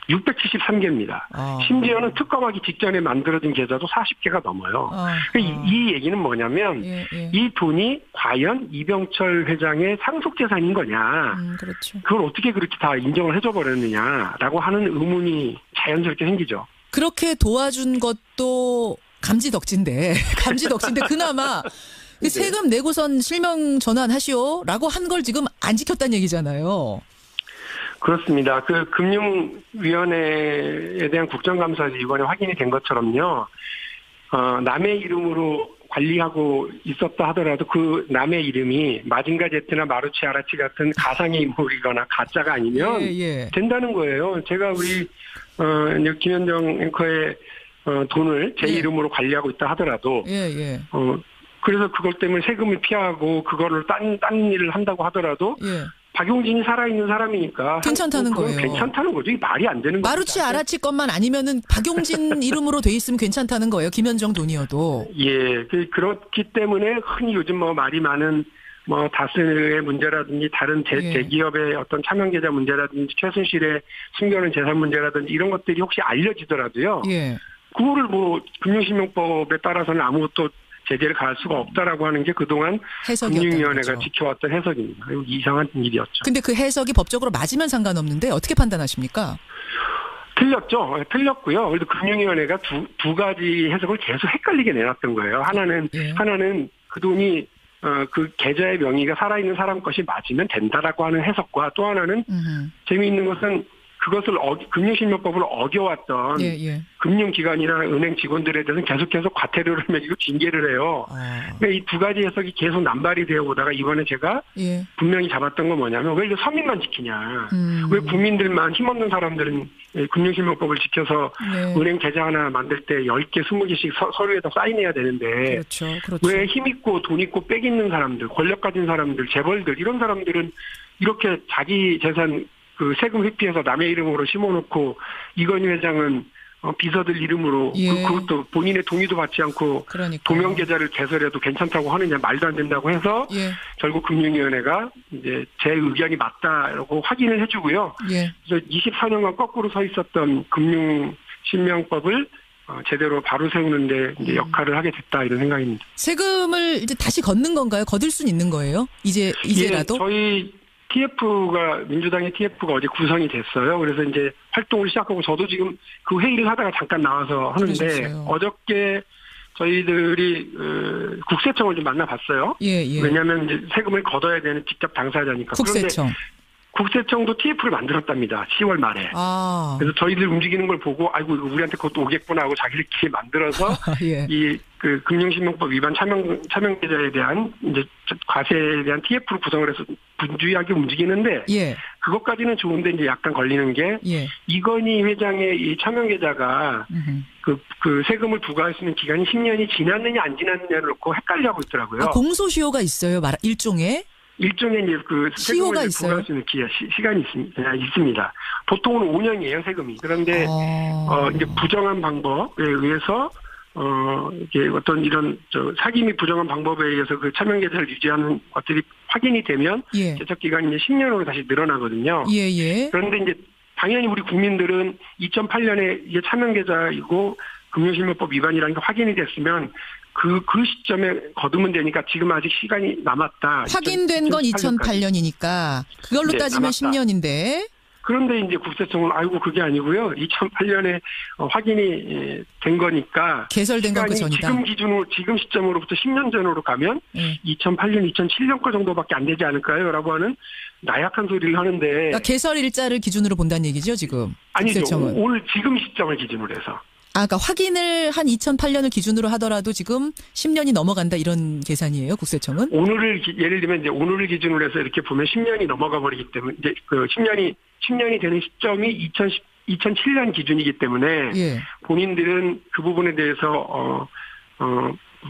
673개입니다. 심지어는 특검하기 직전에 만들어진 계좌도 40개가 넘어요. 이 얘기는 뭐냐면 이 돈이 과연 이병철 회장의 상속재산인 거냐. 그렇죠. 그걸 어떻게 그렇게 다 인정을 해줘 버렸느냐라고 하는 의문이 자연스럽게 생기죠. 그렇게 도와준 것도 감지덕지인데 그나마 세금 내고선 실명 전환하시오라고 한 걸 지금 안 지켰다는 얘기잖아요. 그렇습니다. 그 금융위원회에 대한 국정감사에서 이번에 확인이 된 것처럼요. 남의 이름으로 관리하고 있었다 하더라도 그 남의 이름이 마징가 제트나 마루치 아라치 같은 가상의 인물이거나 가짜가 아니면 된다는 거예요. 제가 우리 김현정 앵커의 돈을 제 이름으로 관리하고 있다 하더라도 그래서 그것 때문에 세금을 피하고 그거를 딴 일을 한다고 하더라도 박용진이 살아있는 사람이니까 괜찮다는 거예요. 괜찮다는 거죠. 이게 말이 안 되는 거죠. 마루치 아라치 것만 아니면은 박용진 이름으로 돼 있으면 괜찮다는 거예요. 김현정 돈이어도. 그렇기 때문에 흔히 요즘 말이 많은 다스의 문제라든지 다른 대기업의 어떤 차명계좌 문제라든지 최순실의 숨겨놓은 재산 문제라든지 이런 것들이 혹시 알려지더라도요. 그거를 금융실명법에 따라서는 아무것도 제재를 가할 수가 없다라고 하는 게 그동안 금융위원회가 지켜왔던 해석입니다. 이거 이상한 일이었죠. 근데 그 해석이 법적으로 맞으면 상관없는데 어떻게 판단하십니까? 틀렸죠. 틀렸고요. 그래도 금융위원회가 두 가지 해석을 계속 헷갈리게 내놨던 거예요. 하나는 그 돈이 그 계좌의 명의가 살아있는 사람 것이 맞으면 된다라고 하는 해석과 또 하나는 재미있는 것은 그것을 금융실명법을 어겨왔던 금융기관이나 은행 직원들에 대해서는 계속해서 과태료를 매기고 징계를 해요. 그러니까 이 두 가지 해석이 계속 남발이 되어 보다가 이번에 제가 분명히 잡았던 건 뭐냐면 왜 서민만 지키냐. 왜 국민들만 힘없는 사람들은 금융실명법을 지켜서 은행 계좌 하나 만들 때 10개, 20개씩 서류에다 사인해야 되는데 그렇죠. 왜 힘있고 돈 있고 빽 있는 사람들, 권력 가진 사람들, 재벌들 이런 사람들은 이렇게 자기 재산 그 세금 회피해서 남의 이름으로 심어놓고 이건희 회장은 비서들 이름으로 그것도 본인의 동의도 받지 않고 도면 계좌를 개설해도 괜찮다고 하느냐 말도 안 된다고 해서 결국 금융위원회가 이제 제 의견이 맞다라고 확인을 해주고요. 그래서 24년간 거꾸로 서 있었던 금융실명법을 제대로 바로 세우는데 이제 역할을 하게 됐다 이런 생각입니다. 세금을 이제 다시 걷는 건가요? 거둘 수는 있는 거예요? 이제라도? 저희 민주당의 TF가 어제 구성이 됐어요. 그래서 이제 활동을 시작하고 저도 지금 그 회의를 하다가 잠깐 나와서 하는데 그러셨어요. 어저께 저희들이 국세청을 좀 만나봤어요. 왜냐하면 이제 세금을 걷어야 되는 직접 당사자니까. 국세청. 그런데 국세청도 TF를 만들었답니다. 10월 말에. 그래서 저희들 움직이는 걸 보고 아이고 이거 우리한테 그것도 오겠구나 하고 자기들끼리 만들어서 이 그 금융실명법 위반 차명계좌에 대한 이제 과세에 대한 TF를 구성을 해서 분주하게 움직이는데 그것까지는 좋은데 이제 약간 걸리는 게 이건희 회장의 이 차명계좌가 그 세금을 부과할 수 있는 기간이 10년이 지났느냐 안 지났느냐를 놓고 헷갈려하고 있더라고요. 공소시효가 있어요, 일종의 이제 그 세금을 부과할 수 있는 시간이 있습니다. 보통은 5년이에요, 세금이. 그런데 이제 부정한 방법에 의해서 이게 어떤 이런 사기 및 부정한 방법에 의해서 그 차명계좌를 유지하는 것들이 확인이 되면 제척 기간이 이제 10년으로 다시 늘어나거든요. 그런데 이제 당연히 우리 국민들은 2008년에 이게 차명계좌이고 금융실명법 위반이라는 게 확인이 됐으면 그 시점에 거두면 되니까 지금 아직 시간이 남았다. 확인된 건 2008년이니까 그걸로 따지면 남았다. 10년인데. 그런데 이제 국세청은 아이고 그게 아니고요. 2008년에 확인이 된 거니까 개설된 건 그 전이다. 지금 시점으로부터 10년 전으로 가면 2008년, 2007년 거 정도밖에 안 되지 않을까요?라고 하는 나약한 소리를 하는데. 그러니까 개설 일자를 기준으로 본다는 얘기죠, 지금. 아니죠. 국세청은. 오늘 지금 시점을 기준으로 해서. 그러니까 확인을 한 2008년을 기준으로 하더라도 지금 10년이 넘어간다 이런 계산이에요, 국세청은? 예를 들면 이제 오늘을 기준으로 해서 이렇게 보면 10년이 넘어가 버리기 때문에 이제 그 10년이 되는 시점이 2007년 기준이기 때문에 본인들은 그 부분에 대해서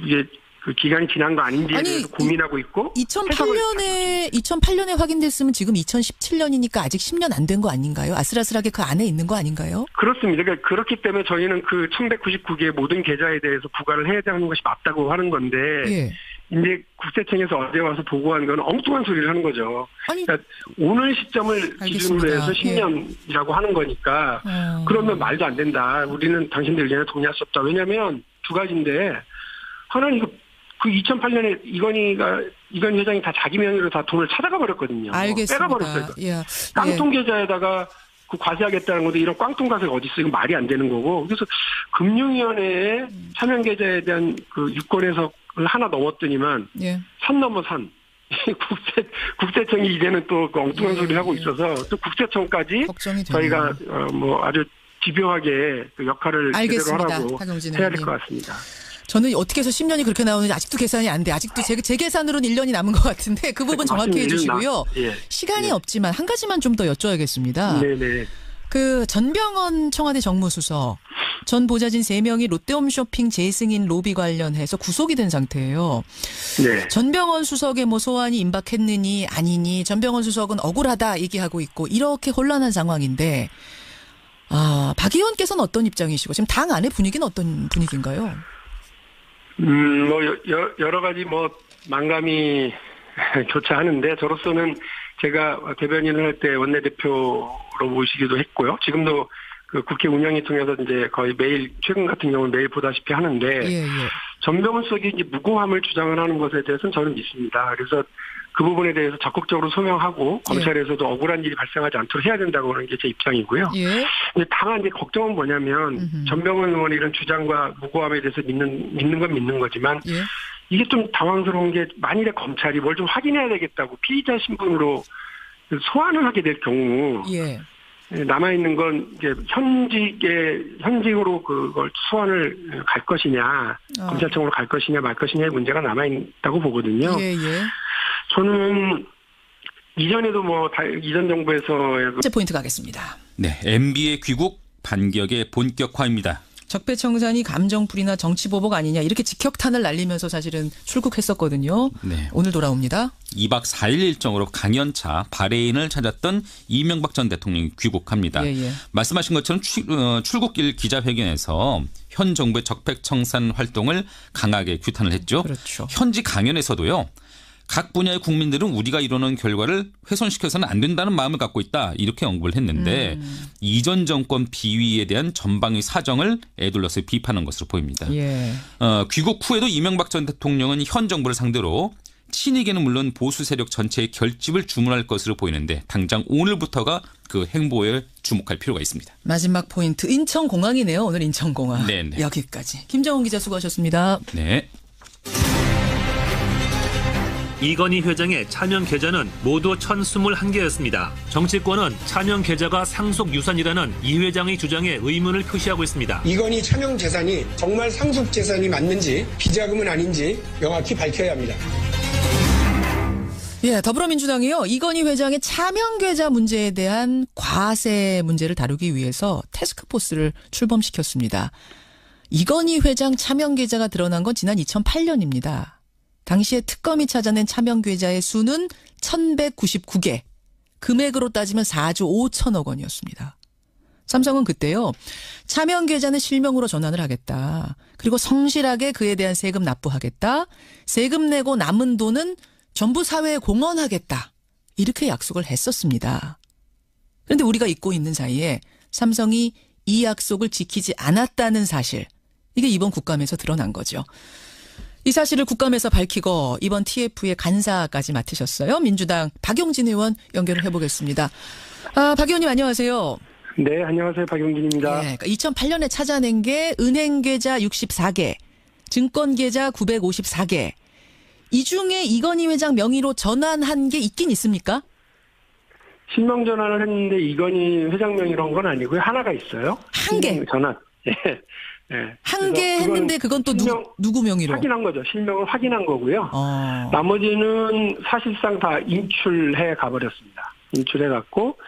이게 그 기간이 지난 거 아닌지에 대해서 고민하고 있고 2008년에 확인됐으면 지금 2017년이니까 아직 10년 안 된 거 아닌가요? 아슬아슬하게 그 안에 있는 거 아닌가요? 그렇습니다. 그러니까 그렇기 때문에 저희는 그 1199개의 모든 계좌에 대해서 부과를 해야 되는 것이 맞다고 하는 건데 이제 국세청에서 어제 와서 보고한 건 엉뚱한 소리를 하는 거죠. 그러니까 오늘 시점을 기준으로 해서 10년이라고 하는 거니까 그러면 말도 안 된다. 우리는 당신들 의견에 동의할 수 없다. 왜냐하면 두 가지인데 하나는 이거 그 2008년에 이건희 회장이 다 자기 명의로 다 돈을 찾아가 버렸거든요. 알겠습니다. 빼가버렸어요. 깡통 계좌에다가 그 과세하겠다는 건데 이런 꽝통 과세가 어디 있어요? 이건 말이 안 되는 거고. 그래서 금융위원회에 차명 계좌에 대한 그 유권 해석을 하나 넘었더니만 산 넘어 산. 국세청이 이제는 또 그 엉뚱한 소리를 하고 있어서 또 국세청까지 저희가 뭐 아주 집요하게 그 역할을 제대로 하라고 해야 될 것 같습니다. 저는 어떻게 해서 10년이 그렇게 나오는지 아직도 계산이 안 돼. 아직도 제 계산으로는 1년이 남은 것 같은데 그 부분 정확히 해주시고요. 시간이 없지만 한 가지만 좀 더 여쭤야겠습니다. 네네. 그 전병헌 청와대 정무수석 전 보좌진 3명이 롯데홈쇼핑 재승인 로비 관련해서 구속이 된 상태예요. 전병헌 수석의 뭐 소환이 임박했느니 아니니 전병헌 수석은 억울하다 얘기하고 있고 이렇게 혼란한 상황인데 박 의원께서는 어떤 입장이시고 지금 당 안의 분위기는 어떤 분위기인가요? 뭐 여러 가지 뭐 만감이 교차하는데 저로서는 제가 대변인을 할 때 원내대표로 모시기도 했고요. 지금도 그 국회 운영위 통해서 이제 거의 매일 최근 같은 경우는 매일 보다시피 하는데 전병훈 수석이 이제 무고함을 주장을 하는 것에 대해서는 저는 믿습니다. 그래서 그 부분에 대해서 적극적으로 소명하고 검찰에서도 억울한 일이 발생하지 않도록 해야 된다고 하는 게 제 입장이고요. 예. 근데 다만 이제 걱정은 뭐냐면 전병훈 의원의 이런 주장과 무고함에 대해서 믿는 건 믿는 거지만 예. 이게 좀 당황스러운 게 만일에 검찰이 뭘 좀 확인해야 되겠다고 피의자 신분으로 소환을 하게 될 경우 예. 남아있는 건 이제 현직으로 그걸 소환을 갈 것이냐, 검찰청으로 갈 것이냐 말 것이냐의 문제가 남아있다고 보거든요. 예, 예. 저는 이전에도 이전 정부에서 제 포인트 가겠습니다. 네, MB의 귀국 반격의 본격화입니다. 적폐청산이 감정풀이나 정치보복 아니냐 이렇게 직격탄을 날리면서 사실은 출국했었거든요. 네. 오늘 돌아옵니다. 2박 4일 일정으로 강연차 바레인을 찾았던 이명박 전 대통령이 귀국합니다. 예, 예. 말씀하신 것처럼 출국길 기자회견에서 현 정부의 적폐청산 활동을 강하게 규탄을 했죠. 그렇죠. 현지 강연에서도요. 각 분야의 국민들은 우리가 이루는 결과를 훼손시켜서는 안 된다는 마음을 갖고 있다. 이렇게 언급을 했는데 이전 정권 비위에 대한 전방위 사정을 에둘러서 비판한 것으로 보입니다. 예. 귀국 후에도 이명박 전 대통령은 현 정부를 상대로 친이계는 물론 보수 세력 전체의 결집을 주문할 것으로 보이는데 당장 오늘부터가 그 행보에 주목할 필요가 있습니다. 마지막 포인트 인천공항이네요. 오늘 인천공항. 네네. 여기까지. 김정훈 기자 수고하셨습니다. 네. 이건희 회장의 차명 계좌는 모두 1,021개였습니다. 정치권은 차명 계좌가 상속 유산이라는 이 회장의 주장에 의문을 표시하고 있습니다. 이건희 차명 재산이 정말 상속 재산이 맞는지 비자금은 아닌지 명확히 밝혀야 합니다. 예, 더불어민주당이요. 이건희 회장의 차명 계좌 문제에 대한 과세 문제를 다루기 위해서 태스크포스를 출범시켰습니다. 이건희 회장 차명 계좌가 드러난 건 지난 2008년입니다. 당시에 특검이 찾아낸 차명 계좌의 수는 1,199개. 금액으로 따지면 4조 5천억 원이었습니다. 삼성은 그때요. 차명 계좌는 실명으로 전환을 하겠다. 그리고 성실하게 그에 대한 세금 납부하겠다. 세금 내고 남은 돈은 전부 사회에 공헌하겠다. 이렇게 약속을 했었습니다. 그런데 우리가 잊고 있는 사이에 삼성이 이 약속을 지키지 않았다는 사실. 이게 이번 국감에서 드러난 거죠. 이 사실을 국감에서 밝히고 이번 TF의 간사까지 맡으셨어요. 민주당 박용진 의원 연결을 해보겠습니다. 박 의원님 안녕하세요. 네, 안녕하세요. 박용진입니다. 네, 그러니까 2008년에 찾아낸 게 은행 계좌 64개, 증권 계좌 954개. 이 중에 이건희 회장 명의로 전환한 게 있긴 있습니까? 실명 전환을 했는데 이건희 회장 명의로 한 건 아니고요. 하나가 있어요. 한 개. 전환. 예. 네. 한 개 했는데 그건 또 누구 명의로? 확인한 거죠. 실명을 확인한 거고요. 나머지는 사실상 다 인출해 가버렸습니다. 인출해 갖고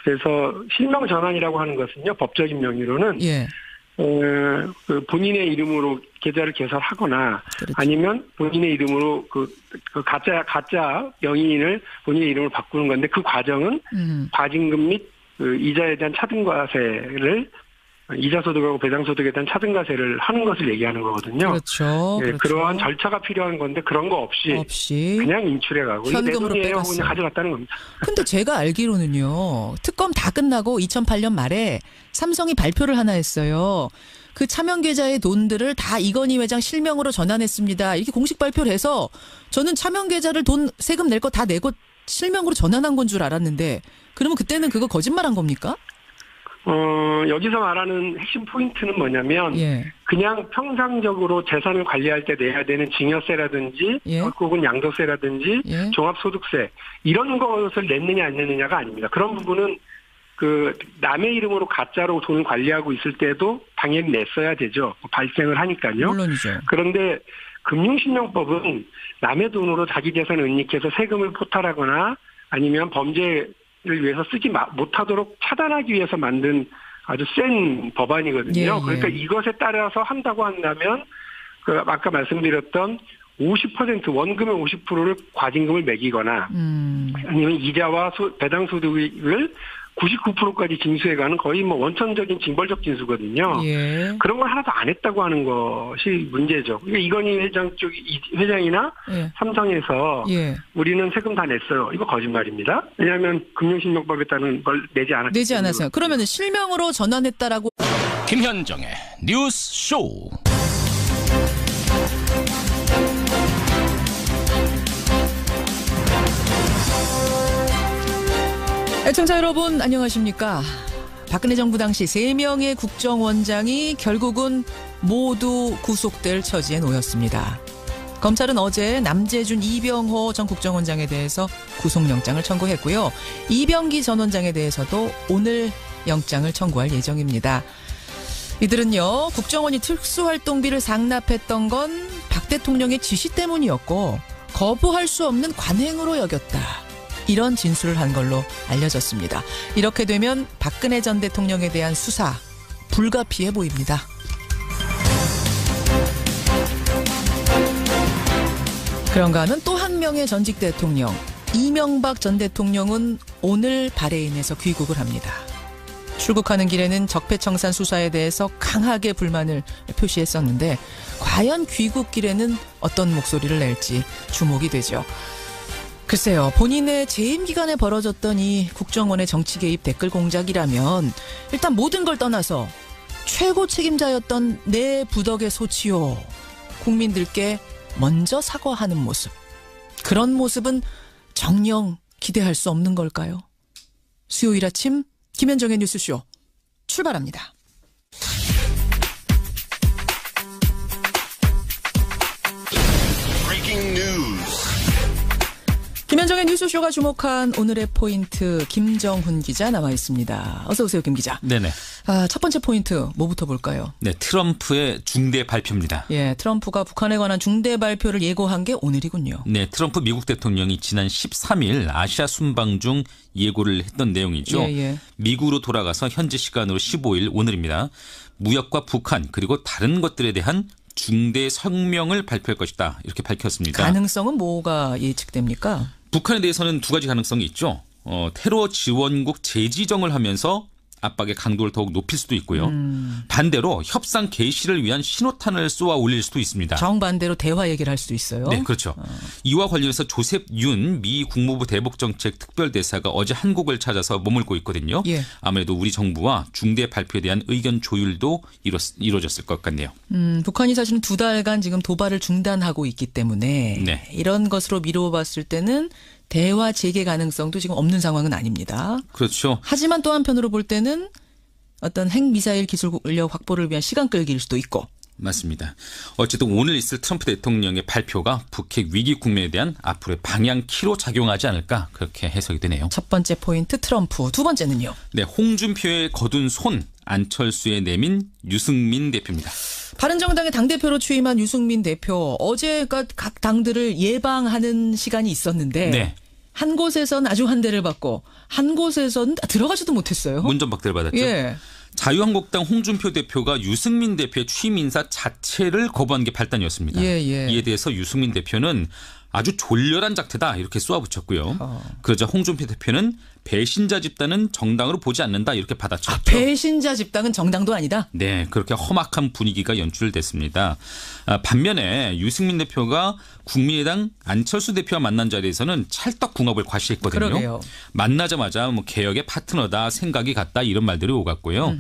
그래서 실명 전환이라고 하는 것은요. 법적인 명의로는 예. 그 본인의 이름으로 계좌를 개설하거나 그렇죠. 아니면 본인의 이름으로 그 가짜 명의인을 본인의 이름으로 바꾸는 건데 그 과정은 과징금 및 그 이자에 대한 차등과세를 이자소득하고 배당소득에 대한 차등과세를 하는 것을 얘기하는 거거든요. 그렇죠. 네, 그렇죠. 그러한 절차가 필요한 건데 그런 거 없이 그냥 인출해가고 현금으로 빼갔어요. 그냥 가져갔다는 겁니다. 근데 제가 알기로는요. 특검 다 끝나고 2008년 말에 삼성이 발표를 하나 했어요. 그 차명 계좌의 돈들을 다 이건희 회장 실명으로 전환했습니다. 이렇게 공식 발표를 해서 저는 차명 계좌를 돈 세금 낼 거 다 내고 실명으로 전환한 건 줄 알았는데 그러면 그때는 그거 거짓말한 겁니까? 여기서 말하는 핵심 포인트는 뭐냐면, 예. 그냥 평상적으로 재산을 관리할 때 내야 되는 증여세라든지, 예. 혹은 양도세라든지, 예. 종합소득세, 이런 것을 냈느냐 안 냈느냐가 아닙니다. 그런 부분은 남의 이름으로 가짜로 돈을 관리하고 있을 때도 당연히 냈어야 되죠. 발생을 하니까요. 물론이죠. 그런데 금융신용법은 남의 돈으로 자기 재산을 은닉해서 세금을 포탈하거나 아니면 범죄를 위해서 쓰지 못하도록 차단하기 위해서 만든 아주 센 법안이거든요. 예, 예. 그러니까 이것에 따라서 한다고 한다면 아까 말씀드렸던 50% 원금의 50%를 과징금을 매기거나 아니면 이자와 배당 소득을 99%까지 징수해가는 거의 원천적인 징벌적 징수거든요. 예. 그런 걸 하나도 안 했다고 하는 것이 문제죠. 그러니까 이건희 회장 쪽 회장이나 예. 삼성에서 예. 우리는 세금 다 냈어요. 이거 거짓말입니다. 왜냐하면 금융신용법에 따른 걸 내지 않았기 내지 않았어요. 그러면 실명으로 전환했다라고. 김현정의 뉴스 쇼. 애청자 여러분 안녕하십니까. 박근혜 정부 당시 3명의 국정원장이 결국은 모두 구속될 처지에 놓였습니다. 검찰은 어제 남재준 이병호 전 국정원장에 대해서 구속영장을 청구했고요. 이병기 전 원장에 대해서도 오늘 영장을 청구할 예정입니다. 이들은요, 국정원이 특수활동비를 상납했던 건 박 대통령의 지시 때문이었고 거부할 수 없는 관행으로 여겼다. 이런 진술을 한 걸로 알려졌습니다. 이렇게 되면 박근혜 전 대통령에 대한 수사 불가피해 보입니다. 그런가 하면 또 한 명의 전직 대통령 이명박 전 대통령은 오늘 바레인에서 귀국을 합니다. 출국하는 길에는 적폐청산 수사에 대해서 강하게 불만을 표시했었는데 과연 귀국길에는 어떤 목소리를 낼지 주목이 되죠. 글쎄요, 본인의 재임 기간에 벌어졌던 이 국정원의 정치 개입 댓글 공작이라면 일단 모든 걸 떠나서 최고 책임자였던 내 부덕의 소치요. 국민들께 먼저 사과하는 모습. 그런 모습은 정녕 기대할 수 없는 걸까요? 수요일 아침 김현정의 뉴스쇼 출발합니다. 김현정의 뉴스쇼가 주목한 오늘의 포인트 김정훈 기자 나와 있습니다. 어서 오세요, 김 기자. 네네. 첫 번째 포인트 뭐부터 볼까요? 네, 트럼프의 중대 발표입니다. 예, 트럼프가 북한에 관한 중대 발표를 예고한 게 오늘이군요. 네, 트럼프 미국 대통령이 지난 13일 아시아 순방 중 예고를 했던 내용이죠. 예. 미국으로 돌아가서 현지 시간으로 15일 오늘입니다. 무역과 북한 그리고 다른 것들에 대한 중대 성명을 발표할 것이다. 이렇게 밝혔습니다. 가능성은 뭐가 예측됩니까? 북한에 대해서는 두 가지 가능성이 있죠. 테러 지원국 재지정을 하면서 압박의 강도를 더욱 높일 수도 있고요. 반대로 협상 개시를 위한 신호탄을 쏘아 올릴 수도 있습니다. 정반대로 대화 얘기를 할 수도 있어요. 네, 그렇죠. 이와 관련해서 조셉 윤 미 국무부 대북정책 특별대사가 어제 한국을 찾아서 머물고 있거든요. 예. 아무래도 우리 정부와 중대 발표에 대한 의견 조율도 이루어졌을 것 같네요. 북한이 사실은 2달간 지금 도발을 중단하고 있기 때문에 네. 이런 것으로 미뤄봤을 때는 대화 재개 가능성도 지금 없는 상황은 아닙니다. 그렇죠. 하지만 또 한편으로 볼 때는 어떤 핵미사일 기술력 확보를 위한 시간 끌기일 수도 있고. 맞습니다. 어쨌든 오늘 있을 트럼프 대통령의 발표가 북핵 위기 국면에 대한 앞으로의 방향키로 작용하지 않을까 그렇게 해석이 되네요. 첫 번째 포인트 트럼프, 두 번째는요. 네, 홍준표의 거둔 손, 안철수의 내민 유승민 대표입니다. 바른정당의 당대표로 취임한 유승민 대표, 어제가 각 당들을 예방하는 시간이 있었는데 네. 한 곳에선 아주 한 대를 받고 한 곳에선 들어가지도 못했어요. 문전박대를 받았죠. 예. 자유한국당 홍준표 대표가 유승민 대표의 취임 인사 자체를 거부한 게 발단이었습니다. 예. 이에 대해서 유승민 대표는 아주 졸렬한 작태다 이렇게 쏘아붙였고요. 그러자 홍준표 대표는 배신자 집단은 정당으로 보지 않는다 이렇게 받아쳤죠. 배신자 집단은 정당도 아니다? 네, 그렇게 험악한 분위기가 연출됐습니다. 반면에 유승민 대표가 국민의당 안철수 대표와 만난 자리에서는 찰떡궁합을 과시했거든요. 그러게요. 만나자마자 개혁의 파트너다, 생각이 같다 이런 말들이 오갔고요.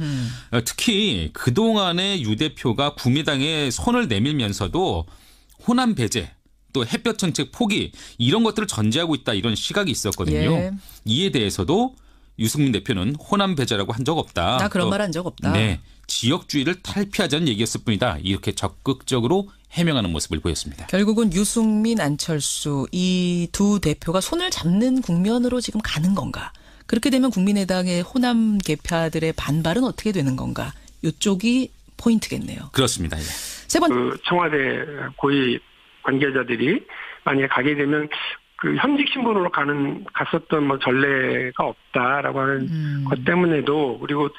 특히 그동안의 유 대표가 국민의당에 손을 내밀면서도 호남 배제 또 햇볕 정책 포기 이런 것들을 전제하고 있다 이런 시각이 있었거든요. 예. 이에 대해서도 유승민 대표는 호남 배제라고 한 적 없다. 나 그런 말 한 적 없다. 네, 지역주의를 탈피하자는 얘기였을 뿐이다. 이렇게 적극적으로 해명하는 모습을 보였습니다. 결국은 유승민, 안철수 이 두 대표가 손을 잡는 국면으로 지금 가는 건가? 그렇게 되면 국민의당의 호남 계파들의 반발은 어떻게 되는 건가? 이쪽이 포인트겠네요. 그렇습니다. 예. 세 번. 청와대 고위 관계자들이 만약에 가게 되면 그 현직 신분으로 갔었던 전례가 없다라고 하는 것 때문에도, 그리고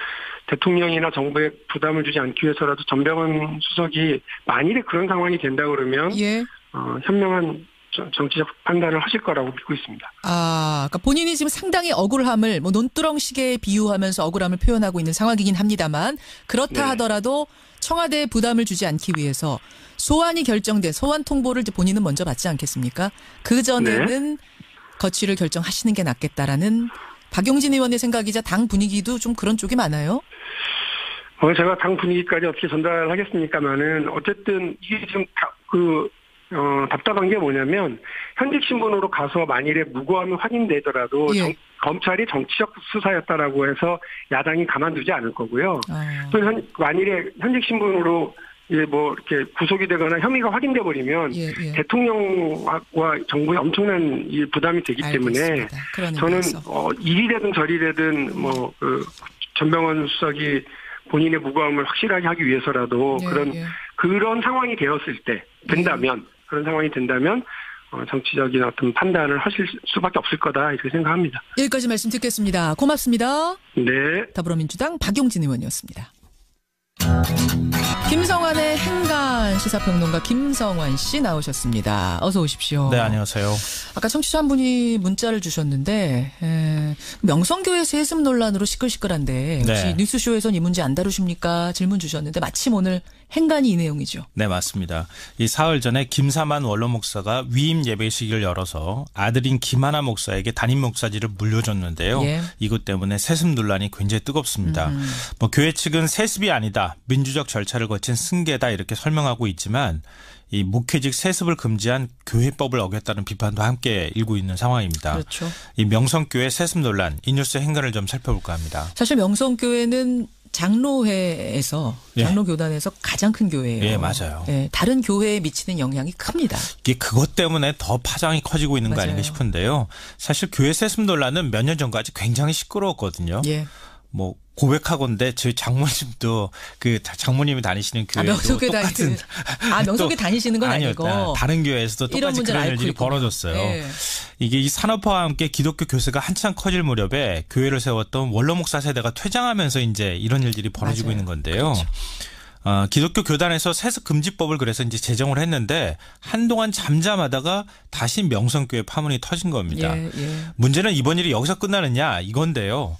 대통령이나 정부에 부담을 주지 않기 위해서라도 전병헌 수석이 만일에 그런 상황이 된다 그러면 예. 현명한 정치적 판단을 하실 거라고 믿고 있습니다. 그러니까 본인이 지금 상당히 억울함을 논두렁식에 비유하면서 억울함을 표현하고 있는 상황이긴 합니다만, 그렇다 하더라도 청와대에 부담을 주지 않기 위해서 소환이 결정된 소환 통보를 본인은 먼저 받지 않겠습니까? 그 전에는 거취를 결정하시는 게 낫겠다라는 박용진 의원의 생각이자 당 분위기도 좀 그런 쪽이 많아요. 제가 당 분위기까지 어떻게 전달하겠습니까만은 어쨌든 이게 지금 답답한 게 뭐냐면 현직 신분으로 가서 만일에 무고함이 확인되더라도 검찰이 정치적 수사였다라고 해서 야당이 가만두지 않을 거고요. 또 만일에 현직 신분으로 이렇게 구속이 되거나 혐의가 확인돼 버리면 대통령과 정부에 엄청난 이 부담이 되기 때문에 저는 이리 되든 저리 되든 전병헌 수석이 본인의 무고함을 확실하게 하기 위해서라도 그런 상황이 되었을 때 된다면 그런 상황이 된다면 정치적인 어떤 판단을 하실 수밖에 없을 거다 이렇게 생각합니다. 여기까지 말씀 듣겠습니다. 고맙습니다. 네. 더불어민주당 박용진 의원이었습니다. 김성환의 행간 시사평론가 김성환 씨 나오셨습니다. 어서 오십시오. 네, 안녕하세요. 아까 청취자 한 분이 문자를 주셨는데 명성교회 세습 논란으로 시끌시끌한데 혹시 뉴스쇼에선 이 문제 안 다루십니까? 질문 주셨는데 마침 오늘 행간이 이 내용이죠. 네, 맞습니다. 이 사흘 전에 김사만 원로 목사가 위임 예배식을 열어서 아들인 김하나 목사에게 담임 목사직을 물려줬는데요. 이것 때문에 세습 논란이 굉장히 뜨겁습니다. 교회 측은 세습이 아니다. 민주적 절차를 거친 승계다 이렇게 설명하고 있지만 이 목회직 세습을 금지한 교회법을 어겼다는 비판도 함께 일고 있는 상황입니다. 그렇죠. 이 명성교회 세습 논란, 이 뉴스 행간을 좀 살펴볼까 합니다. 사실 명성교회는 장로회에서 장로교단에서 가장 큰 교회예요. 예, 맞아요. 다른 교회에 미치는 영향이 큽니다. 이게 그것 때문에 더 파장이 커지고 있는 거 아닌가 싶은데요. 사실 교회 세습 논란은 몇 년 전까지 굉장히 시끄러웠거든요. 고백하건대 저희 장모님도 장모님이 다니시는 교회도 똑같은 명성교회 다니시는 건 아니고 다른 교회에서도 똑같이 그런 일이 벌어졌어요. 이게 이 산업화와 함께 기독교 교세가 한창 커질 무렵에 교회를 세웠던 원로 목사 세대가 퇴장하면서 이제 이런 일들이 벌어지고 있는 건데요. 그렇죠. 기독교 교단에서 세습 금지법을 그래서 이제 제정을 했는데 한동안 잠잠하다가 다시 명성교회 파문이 터진 겁니다. 문제는 이번 일이 여기서 끝나느냐 이건데요.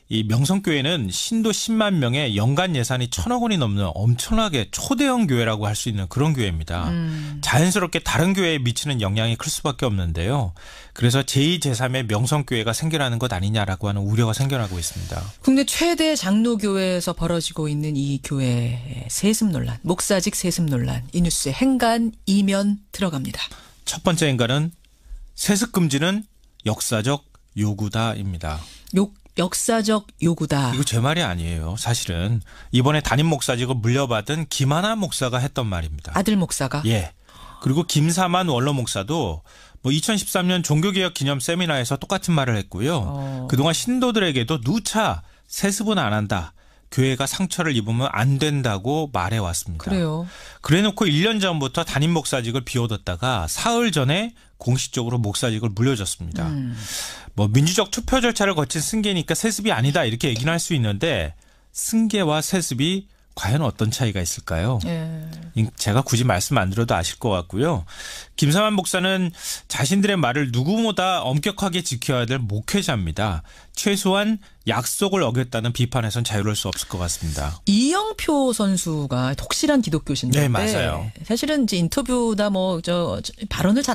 이 명성교회는 신도 10만 명의 연간 예산이 1,000억 원이 넘는 엄청나게 초대형 교회라고 할 수 있는 그런 교회입니다. 자연스럽게 다른 교회에 미치는 영향이 클 수밖에 없는데요. 그래서 제2, 제3의 명성교회가 생겨나는 것 아니냐라고 하는 우려가 생겨나고 있습니다. 국내 최대 장로교회에서 벌어지고 있는 이 교회의 세습 논란, 목사직 세습 논란, 이 뉴스에 행간 이면 들어갑니다. 첫 번째 행간은 세습 금지는 역사적 요구다입니다. 역사적 요구다. 이거 제 말이 아니에요. 사실은 이번에 담임 목사직을 물려받은 김하나 목사가 했던 말입니다. 아들 목사가? 예. 그리고 김사만 원로 목사도 2013년 종교개혁 기념 세미나에서 똑같은 말을 했고요. 그동안 신도들에게도 누차 세습은 안 한다. 교회가 상처를 입으면 안 된다고 말해왔습니다. 그래요. 그래놓고 1년 전부터 담임 목사직을 비워뒀다가 사흘 전에 공식적으로 목사직을 물려줬습니다. 민주적 투표 절차를 거친 승계니까 세습이 아니다 이렇게 얘기는 할 수 있는데 승계와 세습이 과연 어떤 차이가 있을까요? 제가 굳이 말씀 안 드려도 아실 것 같고요. 김사만 목사는 자신들의 말을 누구보다 엄격하게 지켜야 될 목회자입니다. 최소한 약속을 어겼다는 비판에선 자유로울 수 없을 것 같습니다. 이영표 선수가 독실한 기독교신데 네, 맞아요. 사실은 이제 인터뷰나 발언을 잘